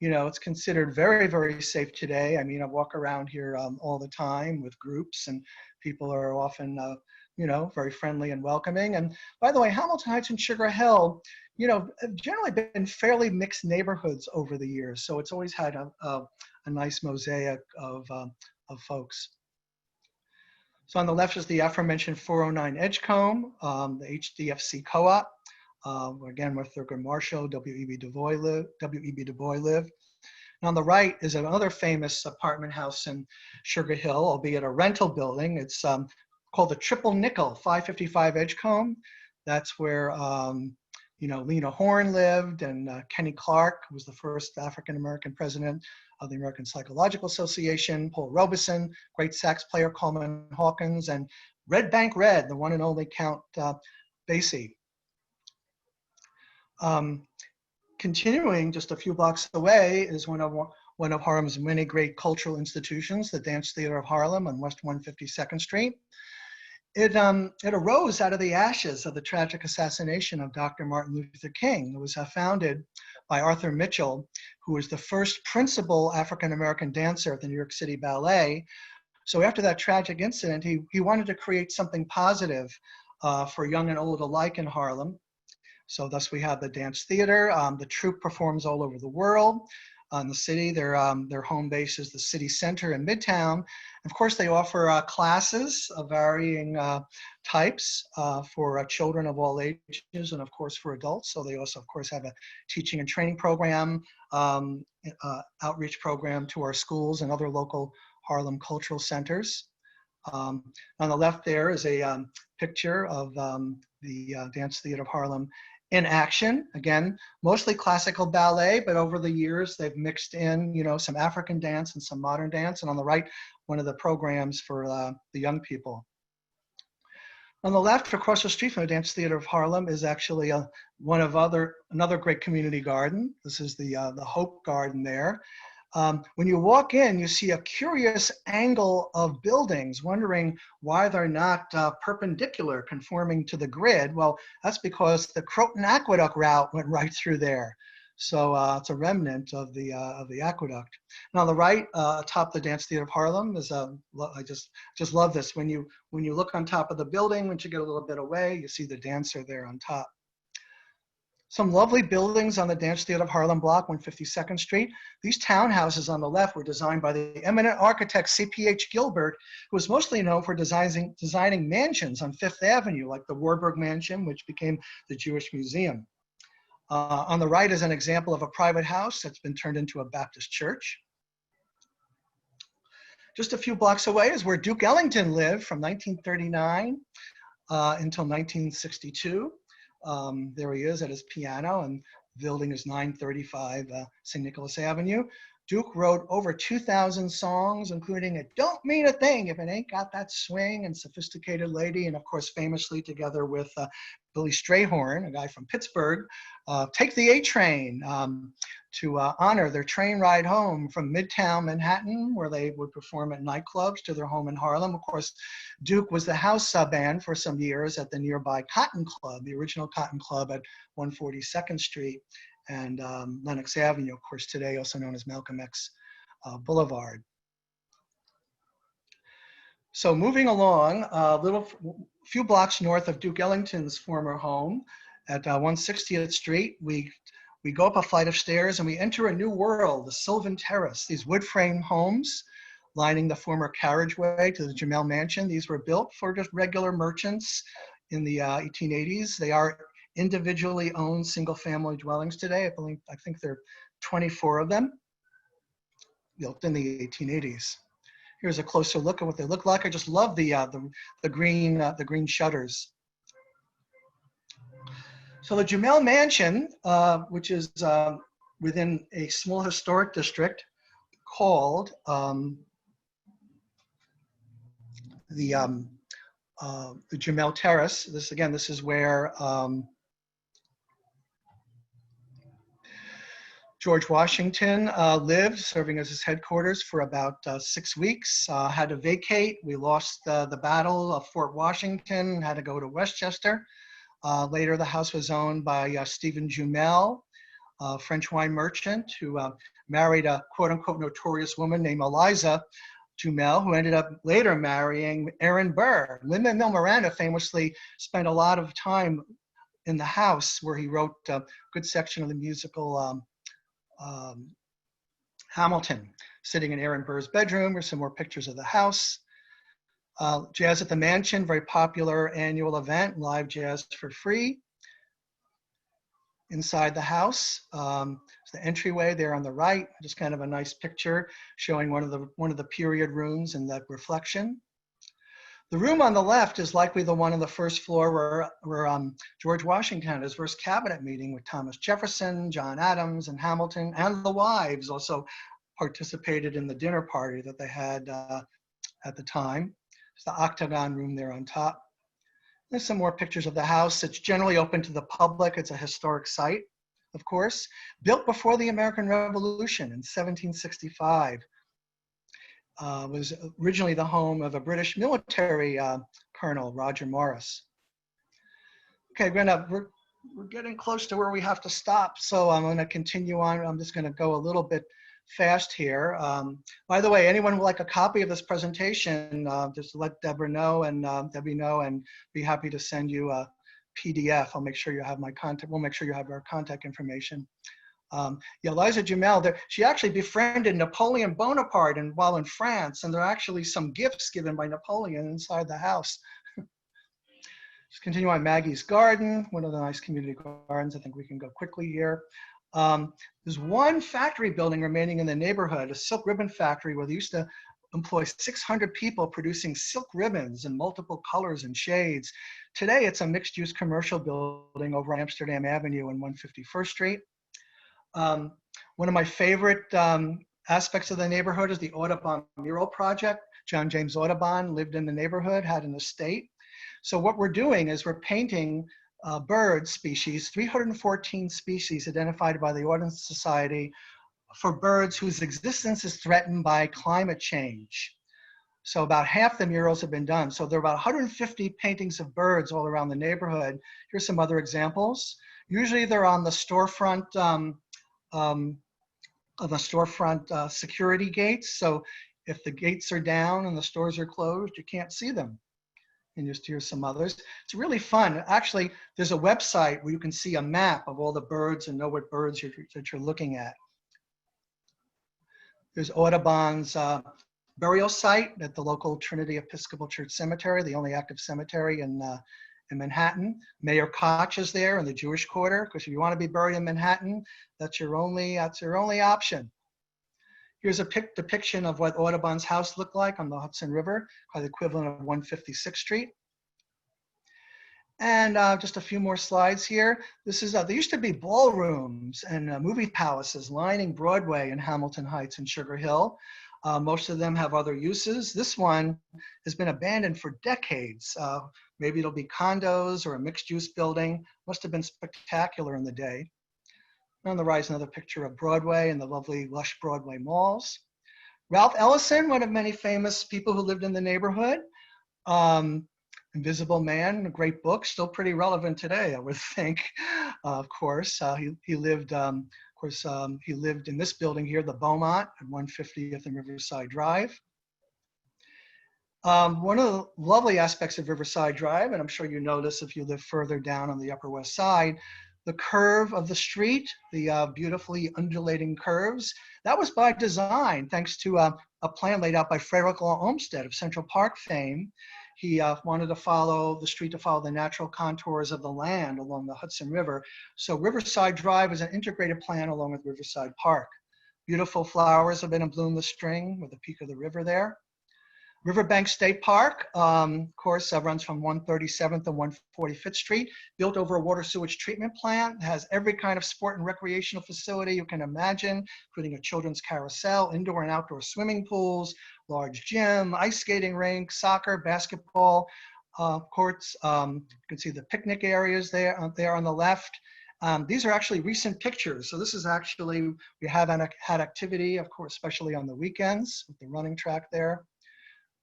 It's considered very, very safe today. I mean, I walk around here all the time with groups, and people are often, very friendly and welcoming. And by the way, Hamilton Heights and Sugar Hill, have generally been fairly mixed neighborhoods over the years. So it's always had a nice mosaic of folks. So on the left is the aforementioned 409 Edgecombe, the HDFC co-op. Again, where Thurgood Marshall, W.E.B. Du Bois lived. And on the right is another famous apartment house in Sugar Hill, albeit a rental building. It's called the Triple Nickel, 555 Edgecombe. That's where Lena Horne lived, and Kenny Clark, who was the first African-American president of the American Psychological Association, Paul Robeson, great sax player Coleman Hawkins, and Red Bank Red, the one and only Count Basie. Continuing just a few blocks away is one of Harlem's many great cultural institutions, the Dance Theater of Harlem on West 152nd Street. It arose out of the ashes of the tragic assassination of Dr. Martin Luther King. It was founded by Arthur Mitchell, who was the first principal African-American dancer at the New York City Ballet. So after that tragic incident, he wanted to create something positive for young and old alike in Harlem. So thus we have the dance theater. The troupe performs all over the world. In the city, their home base is the city center in Midtown. Of course, they offer classes of varying types for children of all ages, and of course for adults. So they also, of course, have a teaching and training program, outreach program to our schools and other local Harlem cultural centers. On the left there is a picture of the Dance Theater of Harlem in action. Again, mostly classical ballet, but over the years they've mixed in, some African dance and some modern dance. And on the right, one of the programs for the young people. On the left, across the street from the Dance Theater of Harlem, is actually another great community garden. This is the Hope Garden there. When you walk in, you see a curious angle of buildings, wondering why they're not perpendicular, conforming to the grid. Well, that's because the Croton Aqueduct route went right through there. So it's a remnant of the aqueduct. And on the right, atop the Dance Theater of Harlem is I just love this. When you look on top of the building, once you get a little bit away, you see the dancer there on top. Some lovely buildings on the Dance Theater of Harlem block, 152nd Street. These townhouses on the left were designed by the eminent architect C.P.H. Gilbert, who was mostly known for designing mansions on Fifth Avenue, like the Warburg Mansion, which became the Jewish Museum. On the right is an example of a private house that's been turned into a Baptist church. Just a few blocks away is where Duke Ellington lived from 1939 until 1962. There he is at his piano, and the building is 935 St. Nicholas Avenue. Duke wrote over 2,000 songs, including It Don't Mean a Thing If It Ain't Got That Swing and Sophisticated Lady, and of course, famously together with Billy Strayhorn, a guy from Pittsburgh, Take the A Train, to honor their train ride home from Midtown Manhattan, where they would perform at nightclubs, to their home in Harlem. Of course, Duke was the house band for some years at the nearby Cotton Club, the original Cotton Club at 142nd Street and Lenox Avenue, of course, today also known as Malcolm X Boulevard. So moving along, a few blocks north of Duke Ellington's former home at 160th Street, we go up a flight of stairs and we enter a new world, the Sylvan Terrace, these wood frame homes lining the former carriageway to the Jamel Mansion. These were built for just regular merchants in the 1880s. They are individually owned single-family dwellings today. I think there are 24 of them built in the 1880s. Here's a closer look at what they look like. I just love the green shutters. So the Jamel Mansion, which is within a small historic district called the Jamel Terrace. This is where George Washington lived, serving as his headquarters for about 6 weeks. Had to vacate. We lost the Battle of Fort Washington, had to go to Westchester. Later, the house was owned by Stephen Jumel, a French wine merchant who married a quote-unquote notorious woman named Eliza Jumel, who ended up later marrying Aaron Burr. Lin-Manuel Miranda famously spent a lot of time in the house where he wrote a good section of the musical Hamilton. Sitting in Aaron Burr's bedroom are some more pictures of the house. Jazz at the Mansion, very popular annual event, live jazz for free. Inside the house, it's the entryway there on the right, just kind of a nice picture showing one of the period rooms and that reflection. The room on the left is likely the one on the first floor where George Washington had his first cabinet meeting with Thomas Jefferson, John Adams, and Hamilton, and the wives also participated in the dinner party that they had at the time. It's the octagon room there on top. There's some more pictures of the house. It's generally open to the public. It's a historic site, of course. Built before the American Revolution in 1765. Was originally the home of a British military colonel, Roger Morris. Okay, we're getting close to where we have to stop, so I'm going to continue on. I'm just going to go a little bit fast here. By the way, anyone would like a copy of this presentation, just let Deborah know and Debbie know, and be happy to send you a PDF. I'll make sure you have my contact. We'll make sure you have our contact information. Eliza Jumel, she actually befriended Napoleon Bonaparte while in France, and there are actually some gifts given by Napoleon inside the house. Just continue on. Maggie's Garden, one of the nice community gardens. I think we can go quickly here. There's one factory building remaining in the neighborhood, a silk ribbon factory where they used to employ 600 people producing silk ribbons in multiple colors and shades. Today, it's a mixed-use commercial building over on Amsterdam Avenue and 151st Street. One of my favorite aspects of the neighborhood is the Audubon mural project. John James Audubon lived in the neighborhood, had an estate. So what we're doing is we're painting bird species, 314 species identified by the Audubon Society for birds whose existence is threatened by climate change. So about half the murals have been done. So there are about 150 paintings of birds all around the neighborhood. Here's some other examples. Usually they're on the storefront security gates. So if the gates are down and the stores are closed, you can't see them. And just here's some others. It's really fun. Actually, there's a website where you can see a map of all the birds and know what birds that you're looking at. There's Audubon's burial site at the local Trinity Episcopal Church Cemetery, the only active cemetery in Manhattan. Mayor Koch is there in the Jewish Quarter, because if you want to be buried in Manhattan, that's your only option. Here's a depiction of what Audubon's house looked like on the Hudson River, by the equivalent of 156th Street. And just a few more slides here. This is, there used to be ballrooms and movie palaces lining Broadway in Hamilton Heights and Sugar Hill. Most of them have other uses. This one has been abandoned for decades. Maybe it'll be condos or a mixed-use building. Must have been spectacular in the day. On the right is another picture of Broadway and the lovely, lush Broadway malls. Ralph Ellison, one of many famous people who lived in the neighborhood. Invisible Man, a great book, still pretty relevant today, I would think. Of course, he lived in this building here, the Beaumont at 150th and Riverside Drive. One of the lovely aspects of Riverside Drive, and I'm sure you know this if you live further down on the Upper West Side, the curve of the street, the beautifully undulating curves, that was by design, thanks to a plan laid out by Frederick Law Olmsted of Central Park fame. He wanted to follow the street to follow the natural contours of the land along the Hudson River. So Riverside Drive is an integrated plan along with Riverside Park. Beautiful flowers have been in bloom this spring with the peak of the river there. Riverbank State Park, of course, runs from 137th to 145th Street, built over a water sewage treatment plant, has every kind of sport and recreational facility you can imagine, including a children's carousel, indoor and outdoor swimming pools, large gym, ice skating rink, soccer, basketball courts. You can see the picnic areas there on the left. These are actually recent pictures. So this is actually, we have had activity, of course, especially on the weekends with the running track there.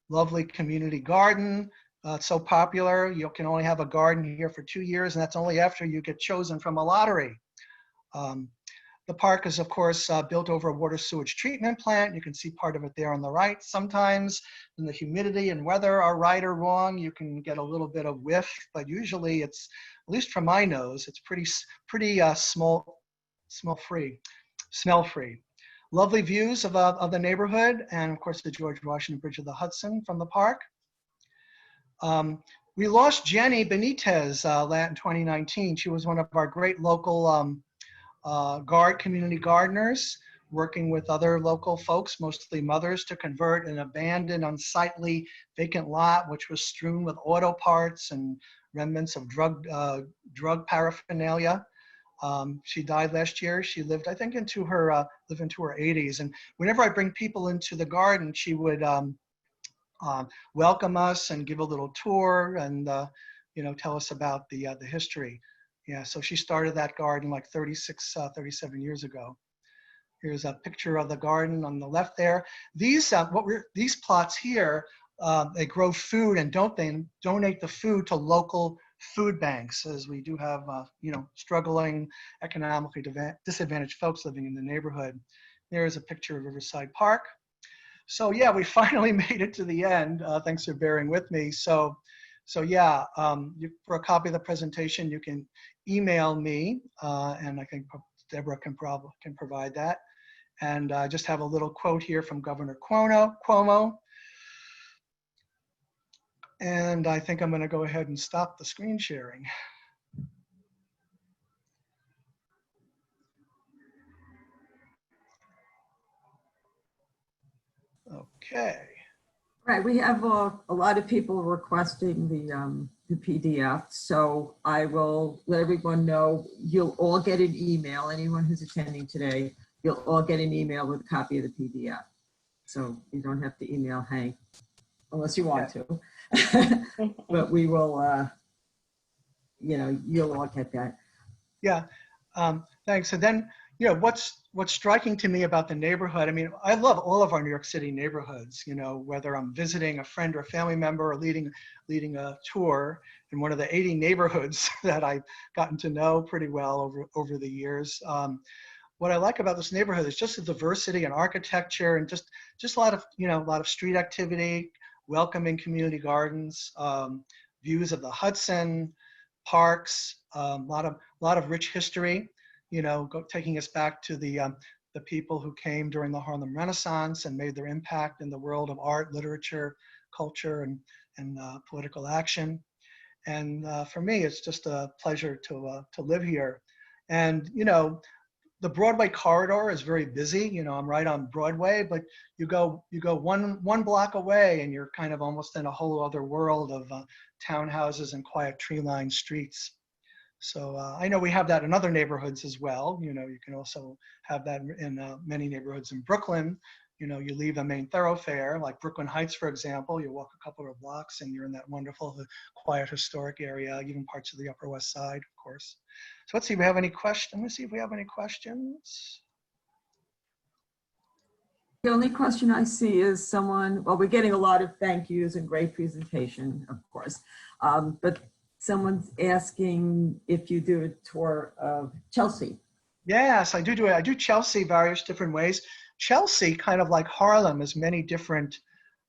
Lovely community garden. It's so popular. You can only have a garden here for 2 years, and that's only after you get chosen from a lottery. The park is, of course, built over a water sewage treatment plant. You can see part of it there on the right. Sometimes when the humidity and weather are right or wrong, you can get a little bit of whiff, but usually it's, at least from my nose, it's pretty smell-free. Lovely views of the neighborhood, and of course the George Washington Bridge of the Hudson from the park. We lost Jenny Benitez in 2019. She was one of our great local community gardeners, working with other local folks, mostly mothers, to convert an abandoned, unsightly, vacant lot, which was strewn with auto parts and remnants of drug paraphernalia. She died last year. She lived, I think, into her 80s. And whenever I bring people into the garden, she would welcome us and give a little tour and tell us about the history. Yeah, so she started that garden like 37 years ago. Here's a picture of the garden on the left there. These plots here, they grow food and donate the food to local food banks, as we do have struggling, economically disadvantaged folks living in the neighborhood. There's a picture of Riverside Park. So yeah, we finally made it to the end. Thanks for bearing with me. So yeah, for a copy of the presentation, you can email me, and I think Deborah can provide that. And I just have a little quote here from Governor Cuomo. And I think I'm going to go ahead and stop the screen sharing. Okay. Right, we have a lot of people requesting the PDF, so I will let everyone know. You'll all get an email. Anyone who's attending today, you'll all get an email with a copy of the PDF. So you don't have to email Hank unless you want to. But we will, you'll all get that. Yeah, thanks. And then, what's striking to me about the neighborhood, I mean, I love all of our New York City neighborhoods, whether I'm visiting a friend or a family member or leading a tour in one of the 80 neighborhoods that I've gotten to know pretty well over the years. What I like about this neighborhood is just the diversity and architecture and just a lot of street activity, welcoming community gardens, views of the Hudson, parks, a lot of rich history, taking us back to the people who came during the Harlem Renaissance and made their impact in the world of art, literature, culture, and political action. And for me, it's just a pleasure to live here. And the Broadway corridor is very busy. You know, I'm right on Broadway, but you go one block away and you're kind of almost in a whole other world of townhouses and quiet tree-lined streets. So I know we have that in other neighborhoods as well. You know, you can also have that in many neighborhoods in Brooklyn. You know, you leave a main thoroughfare, like Brooklyn Heights, for example, you walk a couple of blocks and you're in that wonderful, quiet, historic area, even parts of the Upper West Side, of course. So let's see if we have any questions. Let me see if we have any questions. The only question I see is someone, well, we're getting a lot of thank yous and great presentation, of course. But someone's asking if you do a tour of Chelsea. Yes, I do it. I do Chelsea various different ways. Chelsea, kind of like Harlem, has many different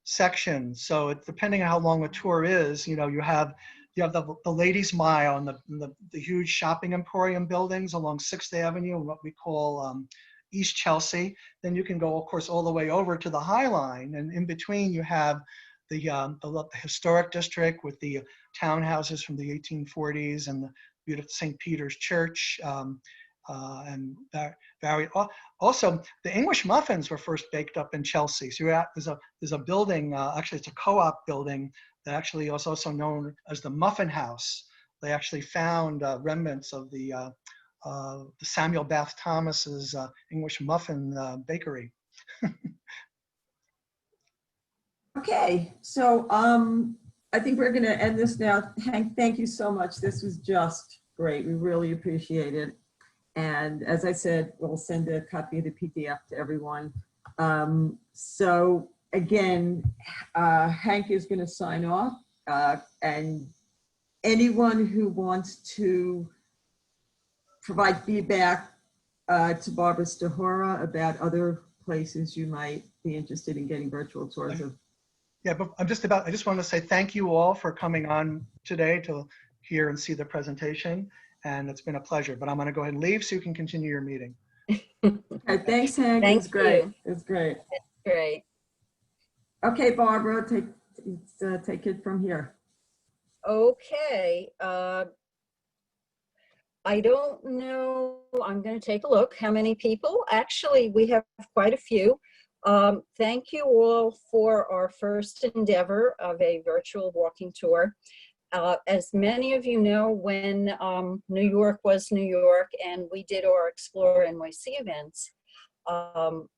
sections. So it's depending on how long a tour is, you know, you have the Ladies Mile and the huge shopping emporium buildings along 6th Avenue, what we call East Chelsea. Then you can go, of course, all the way over to the High Line, and in between you have the historic district with the townhouses from the 1840s and the beautiful St. Peter's Church. And also the English muffins were first baked up in Chelsea. So there's a building, actually it's a co-op building that actually is also known as the Muffin House. They actually found remnants of the Samuel Bath Thomas's English muffin bakery. Okay, so I think we're gonna end this now. Hank, thank you so much. This was just great. We really appreciate it. And as I said, we'll send a copy of the PDF to everyone. So again, Hank is going to sign off, and anyone who wants to provide feedback to Barbara Stahora about other places you might be interested in getting virtual tours of. Yeah, but I just want to say thank you all for coming on today to hear and see the presentation. And it's been a pleasure, but I'm going to go ahead and leave so you can continue your meeting. Okay, thanks, Hank. It was great. It was great. Great. Okay, Barbara, take it from here. Okay. I don't know. I'm going to take a look. How many people? Actually, we have quite a few. Thank you all for our first endeavor of a virtual walking tour. As many of you know, when New York was New York and we did our Explore NYC events,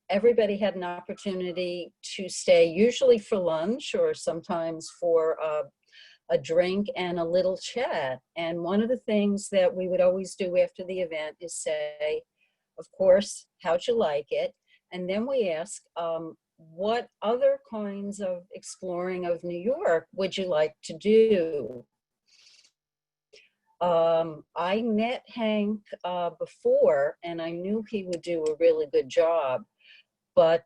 everybody had an opportunity to stay, usually for lunch or sometimes for a drink and a little chat. And one of the things that we would always do after the event is say, of course, how'd you like it? And then we ask, what other kinds of exploring of New York would you like to do? I met Hank before, and I knew he would do a really good job. But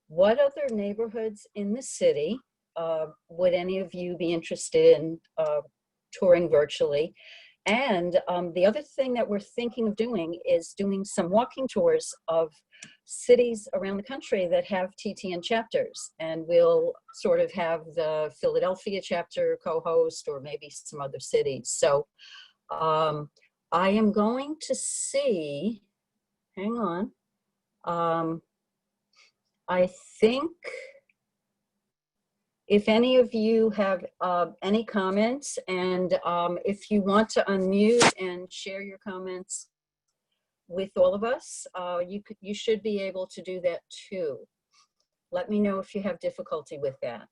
what other neighborhoods in the city would any of you be interested in touring virtually? And the other thing that we're thinking of doing is doing some walking tours of cities around the country that have TTN chapters. And we'll sort of have the Philadelphia chapter co-host, or maybe some other cities. So I am going to see, hang on. I think if any of you have any comments, and if you want to unmute and share your comments with all of us, you should be able to do that too. Let me know if you have difficulty with that.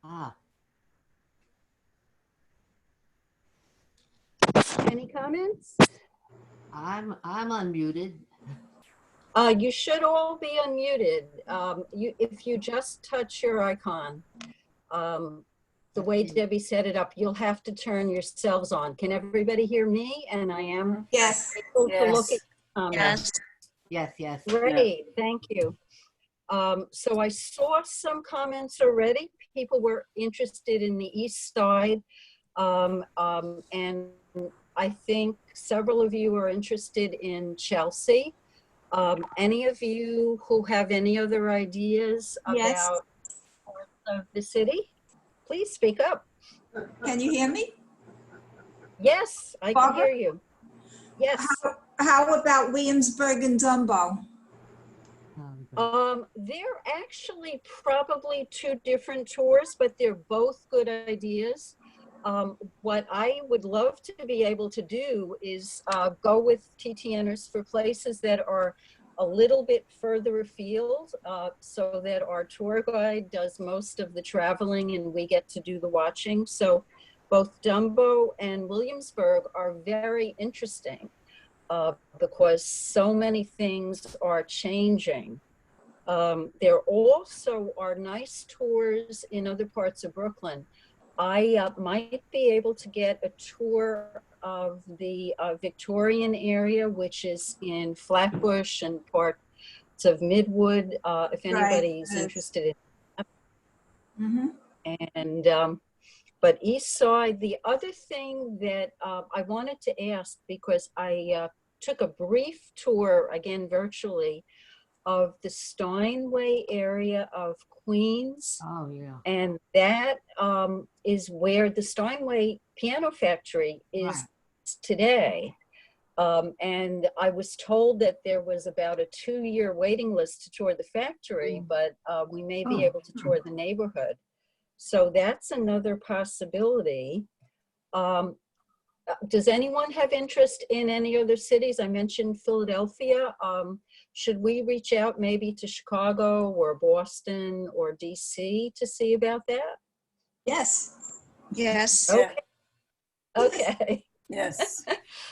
Ah, Any comments? I'm unmuted. You should all be unmuted. If you just touch your icon, the way Debbie set it up, you'll have to turn yourselves on. Can everybody hear me? And I am Yes. able to look at Yes. Yes, yes. Great, thank you. So I saw some comments already. People were interested in the east side. And I think several of you are interested in Chelsea. Any of you who have any other ideas Yes. about parts of the city, please speak up. Can you hear me? Yes, I can Barbara? hear you. Yes. How about Williamsburg and Dumbo? They're actually probably two different tours, but they're both good ideas. What I would love to be able to do is go with TTNers for places that are a little bit further afield, so that our tour guide does most of the traveling and we get to do the watching. So both Dumbo and Williamsburg are very interesting because so many things are changing. There also are nice tours in other parts of Brooklyn. I might be able to get a tour of the Victorian area, which is in Flatbush and parts of Midwood, if anybody's Right. interested in. Mm-hmm. And but East Side, the other thing that I wanted to ask, because I took a brief tour, again virtually, of the Steinway area of Queens. Oh, yeah. And that is where the Steinway Piano Factory is today. And I was told that there was about a 2-year waiting list to tour the factory, but we may be able to tour the neighborhood. So that's another possibility. Does anyone have interest in any other cities? I mentioned Philadelphia. Should we reach out maybe to Chicago or Boston or DC to see about that? Yes. Yes. Okay. Okay. Yes.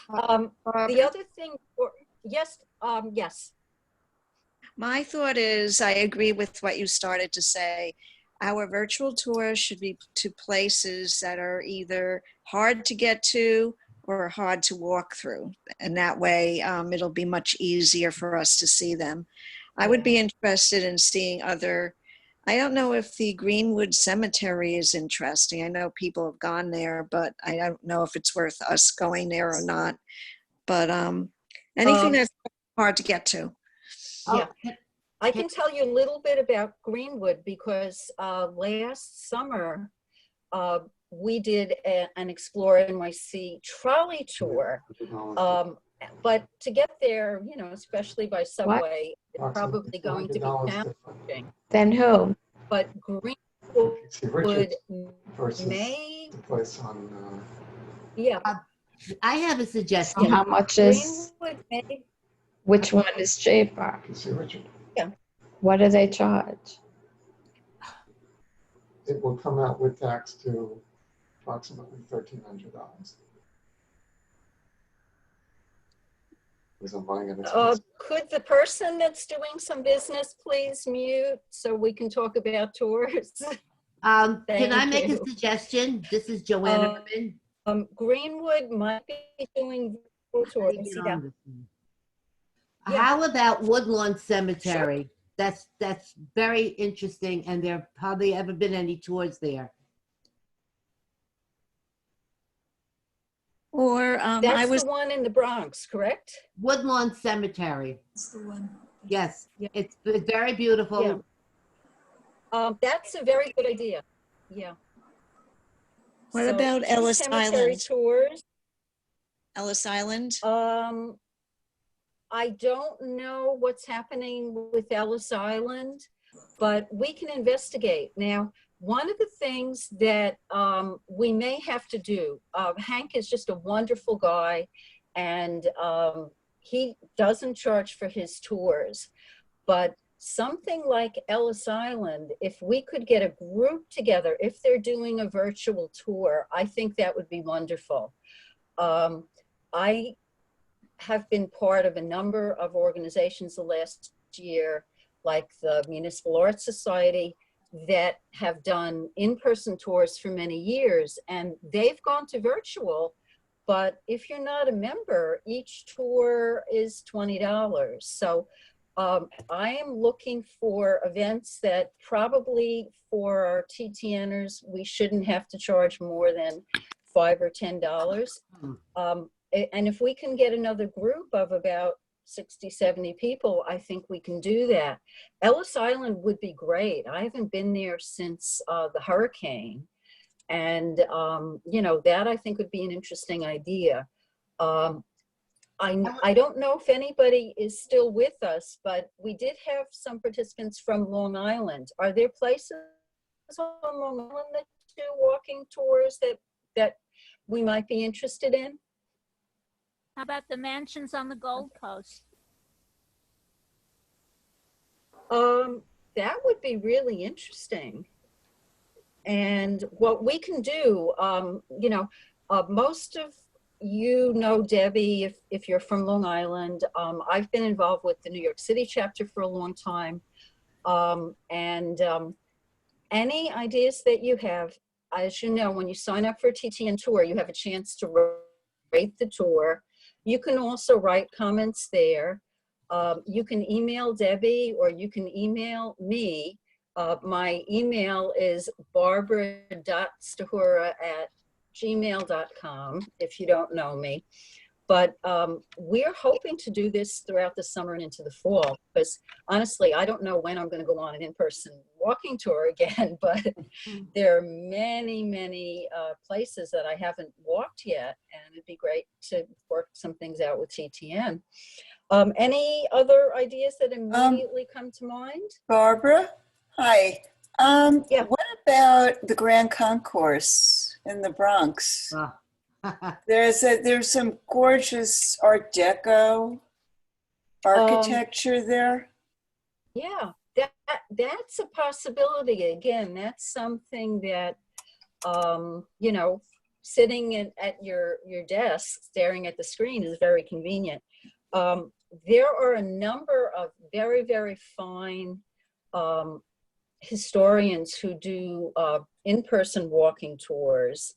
The other thing, yes, yes. My thought is, I agree with what you started to say. our virtual tours should be to places that are either hard to get to or hard to walk through. And that way, it'll be much easier for us to see them. I would be interested in seeing other, I don't know if the Greenwood Cemetery is interesting. I know people have gone there, but I don't know if it's worth us going there or not. But anything that's hard to get to. Yeah. Oh, I can tell you a little bit about Greenwood because last summer we did an Explore NYC trolley tour. But to get there, you know, especially by subway, it's probably going to be challenging. Then who? But Greenwood may, yeah, I have a suggestion. How much is, Greenwood may, which one is cheaper? yeah. What do they charge? It will come out with tax to approximately $1,300. Because I'm buying it. Could the person that's doing some business please mute so we can talk about tours? Can I Thank make a you. suggestion? This is Joanna Ribbon. Greenwood might be doing virtual tours. Yeah. Yeah. How about Woodlawn Cemetery? That's very interesting, and there hardly ever been any tours there. Or That's the one in the Bronx, correct? Woodlawn Cemetery. That's the one. Yes, Yeah. it's very beautiful. Yeah. That's a very good idea. Yeah. What So, about two Ellis cemetery Island? tours. Ellis Island? I don't know what's happening with Ellis Island, but we can investigate. Now, one of the things that we may have to do, Hank is just a wonderful guy, and he doesn't charge for his tours, but something like Ellis Island, if we could get a group together, if they're doing a virtual tour, I think that would be wonderful. I have been part of a number of organizations the last year, like the Municipal Art Society, that have done in-person tours for many years, and they've gone to virtual, but if you're not a member, each tour is $20. So I am looking for events that probably for our TTNers, we shouldn't have to charge more than $5 or $10. And if we can get another group of about 60, 70 people, I think we can do that. Ellis Island would be great. I haven't been there since the hurricane. And, you know, that I think would be an interesting idea. I don't know if anybody is still with us, but we did have some participants from Long Island. Are there places on Long Island that do walking tours that we might be interested in? How about the mansions on the Gold Coast? That would be really interesting. And what we can do, you know, most of you know Debbie, if you're from Long Island. I've been involved with the New York City chapter for a long time. Any ideas that you have, as you know, when you sign up for a TTN tour, you have a chance to rate the tour. You can also write comments there. You can email Debbie or you can email me. My email is barbara.stahura@gmail.com if you don't know me. But we're hoping to do this throughout the summer and into the fall, because honestly, I don't know when I'm going to go on an in-person walking tour again, but there are many, many places that I haven't walked yet, and it'd be great to work some things out with TTN. Any other ideas that immediately come to mind? Barbara, hi. Yeah. What about the Grand Concourse in the Bronx? Oh. There's some gorgeous Art Deco architecture there. Yeah, that's a possibility. Again, that's something that, you know, sitting at your desk staring at the screen is very convenient. There are a number of very, very fine historians who do in-person walking tours,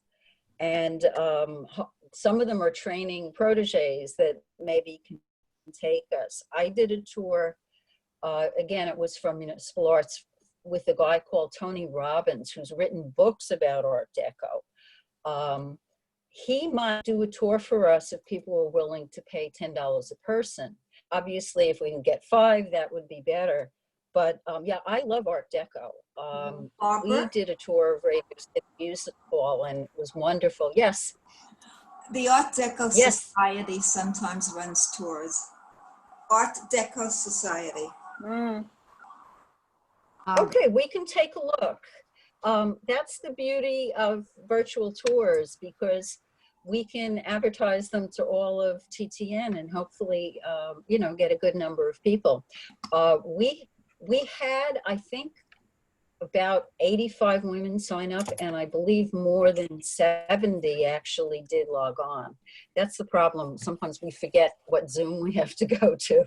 and some of them are training proteges that maybe can take us. I did a tour, again, it was from Municipal Arts, with a guy called Tony Robbins, who's written books about Art Deco. He might do a tour for us if people are willing to pay $10 a person. Obviously, if we can get 5, that would be better. But yeah, I love Art Deco. We Barbara, did a tour of Radio City Music Hall, and it was wonderful. Yes, the Art Deco yes. Society sometimes runs tours. Art Deco Society. Okay, we can take a look. That's the beauty of virtual tours, because we can advertise them to all of TTN and hopefully, get a good number of people. We had, I think, about 85 women sign up, and I believe more than 70 actually did log on. That's the problem. Sometimes we forget what Zoom we have to go to.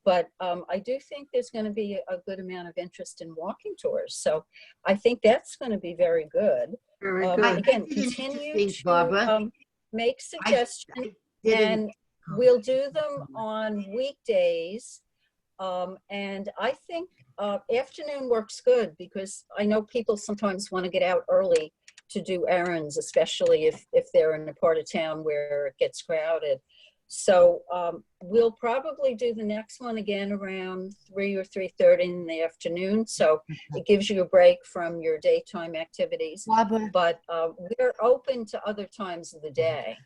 But I do think there's going to be a good amount of interest in walking tours. So I think that's going to be very good. Very Again, I did continue interesting, Barbara. to make suggestions, I didn't. and we'll do them on weekdays. And I think afternoon works good, because I know people sometimes want to get out early to do errands, especially if they're in a part of town where it gets crowded. So we'll probably do the next one again around 3 or 3:30 in the afternoon. So it gives you a break from your daytime activities. Barbara, But we're open to other times of the day.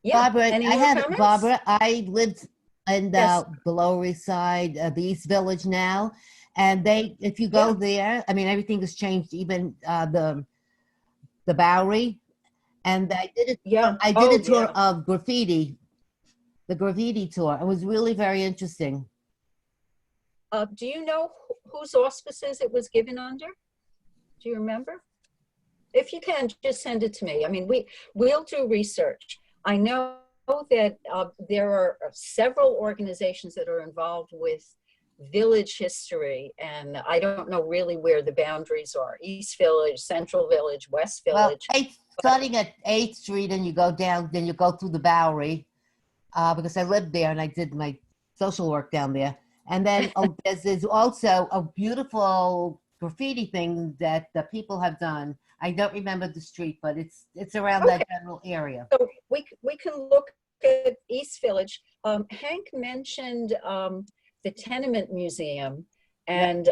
Yeah. Barbara, Any I more had comments? Barbara. I lived in Yes. the Lower East Side, the East Village now, and if you go there, I mean, everything has changed, even the Bowery. And I did Yeah. I did Oh, a tour yeah. of graffiti, the graffiti tour. It was really very interesting. Do you know whose auspices it was given under? Do you remember? If you can, just send it to me. I mean, we'll do research. I know that there are several organizations that are involved with village history, and I don't know really where the boundaries are. East Village, Central Village, West Village. Well, starting at 8th Street, and you go down, then you go through the Bowery, because I lived there and I did my social work down there. And then there's also a beautiful graffiti thing that the people have done. I don't remember the street, but it's around that general area. So we can look at East Village. Hank mentioned the Tenement Museum, and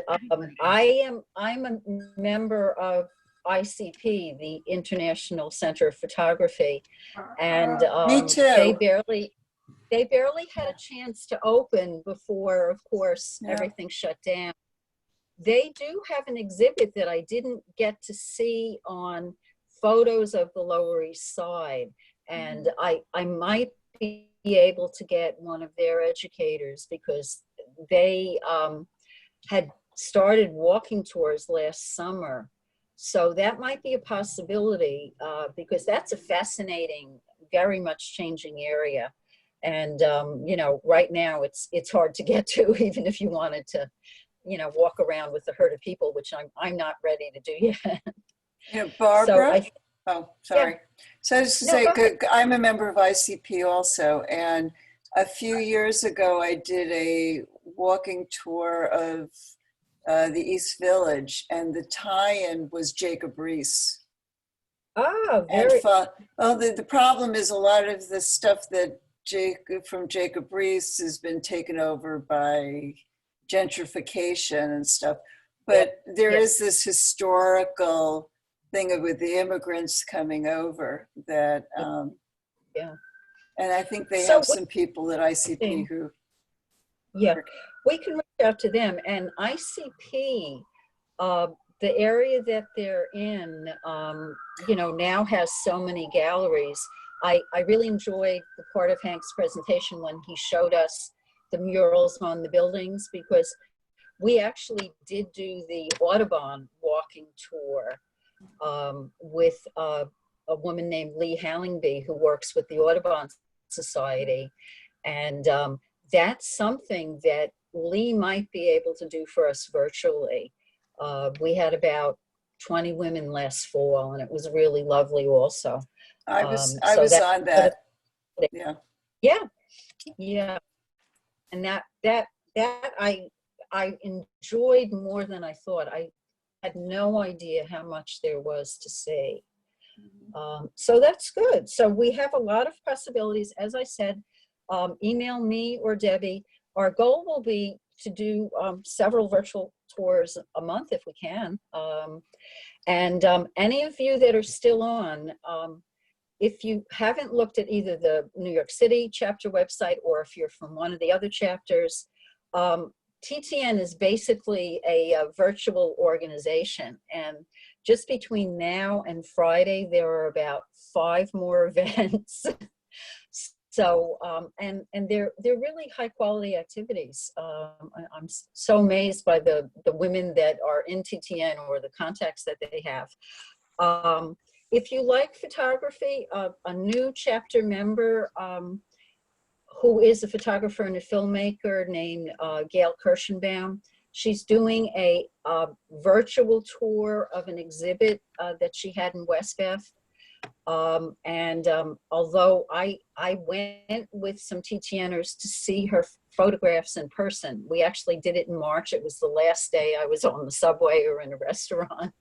I'm a member of ICP, the International Center of Photography, and Me too. they barely had a chance to open before, of course, Yeah. everything shut down. They do have an exhibit that I didn't get to see on photos of the Lower East Side, and I might be able to get one of their educators, because they had started walking tours last summer. So that might be a possibility, because that's a fascinating, very much changing area. And, right now it's hard to get to, even if you wanted to, walk around with a herd of people, which I'm not ready to do yet. Barbara. So Oh, sorry. So I was just No, say, go ahead. I'm a member of ICP also, and a few years ago I did a walking tour of the East Village, and the tie-in was Jacob Riis. Very. The problem is a lot of the stuff that from Jacob Riis has been taken over by gentrification and stuff. But there is this historical thing with the immigrants coming over that, and I think they have some people at ICP who. Yeah, we can reach out to them. And ICP, the area that they're in, now has so many galleries. I really enjoyed the part of Hank's presentation when he showed us the murals on the buildings, because we actually did do the Audubon walking tour with a woman named Lee Hallingby, who works with the Audubon Society. And that's something that Lee might be able to do for us virtually. We had about 20 women last fall, and it was really lovely also. I was So on that. Yeah. Yeah, yeah. And that I enjoyed more than I thought. I had no idea how much there was to see. So that's good. So we have a lot of possibilities. As I said, email me or Debbie. Our goal will be to do several virtual tours a month if we can. And any of you that are still on, if you haven't looked at either the New York City chapter website or if you're from one of the other chapters, TTN is basically a virtual organization. And just between now and Friday, there are about 5 more events. So, and they're really high quality activities. I'm so amazed by the women that are in TTN or the contacts that they have. If you like photography, a new chapter member who is a photographer and a filmmaker named Gail Kirschenbaum, she's doing a virtual tour of an exhibit that she had in Westbeth. Although I went with some TTNers to see her photographs in person, we actually did it in March. It was the last day I was on the subway or in a restaurant.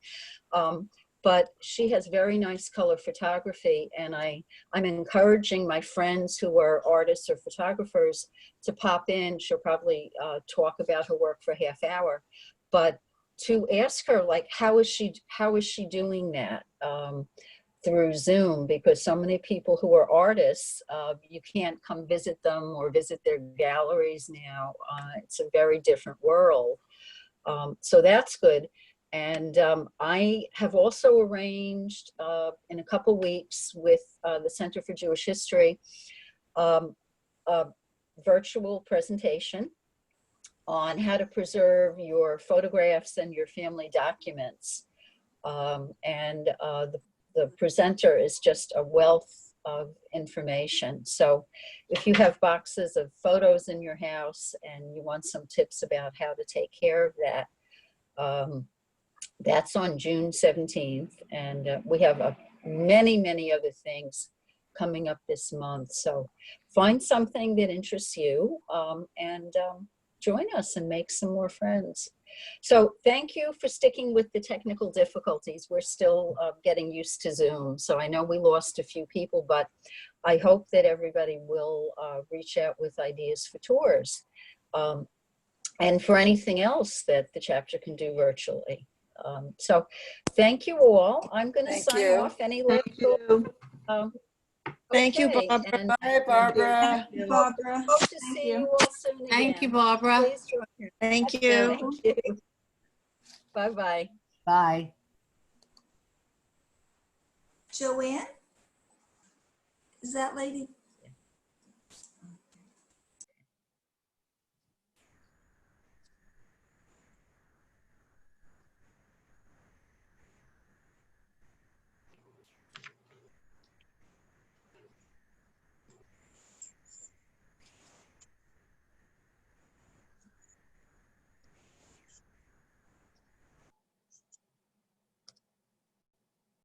But she has very nice color photography, and I'm encouraging my friends who are artists or photographers to pop in. She'll probably talk about her work for a half hour, but to ask her, like, how is she doing that through Zoom? Because so many people who are artists, you can't come visit them or visit their galleries now. It's a very different world. So that's good. And I have also arranged in a couple weeks with the Center for Jewish History a virtual presentation on how to preserve your photographs and your family documents. The presenter is just a wealth of information. So if you have boxes of photos in your house and you want some tips about how to take care of that, that's on June 17th. And we have many other things coming up this month. So find something that interests you and join us and make some more friends. So thank you for sticking with the technical difficulties. We're still getting used to Zoom. So I know we lost a few people, but I hope that everybody will reach out with ideas for tours and for anything else that the chapter can do virtually. So thank you all. I'm going to sign off. Any last thoughts? Thank you, Okay, Barbara. and Bye, Barbara. Thank you, Barbara. hope to see you all soon again. Thank you, Barbara. Please join us. Thank you. Thank you. Bye-bye. Bye. Joanne? Is that lady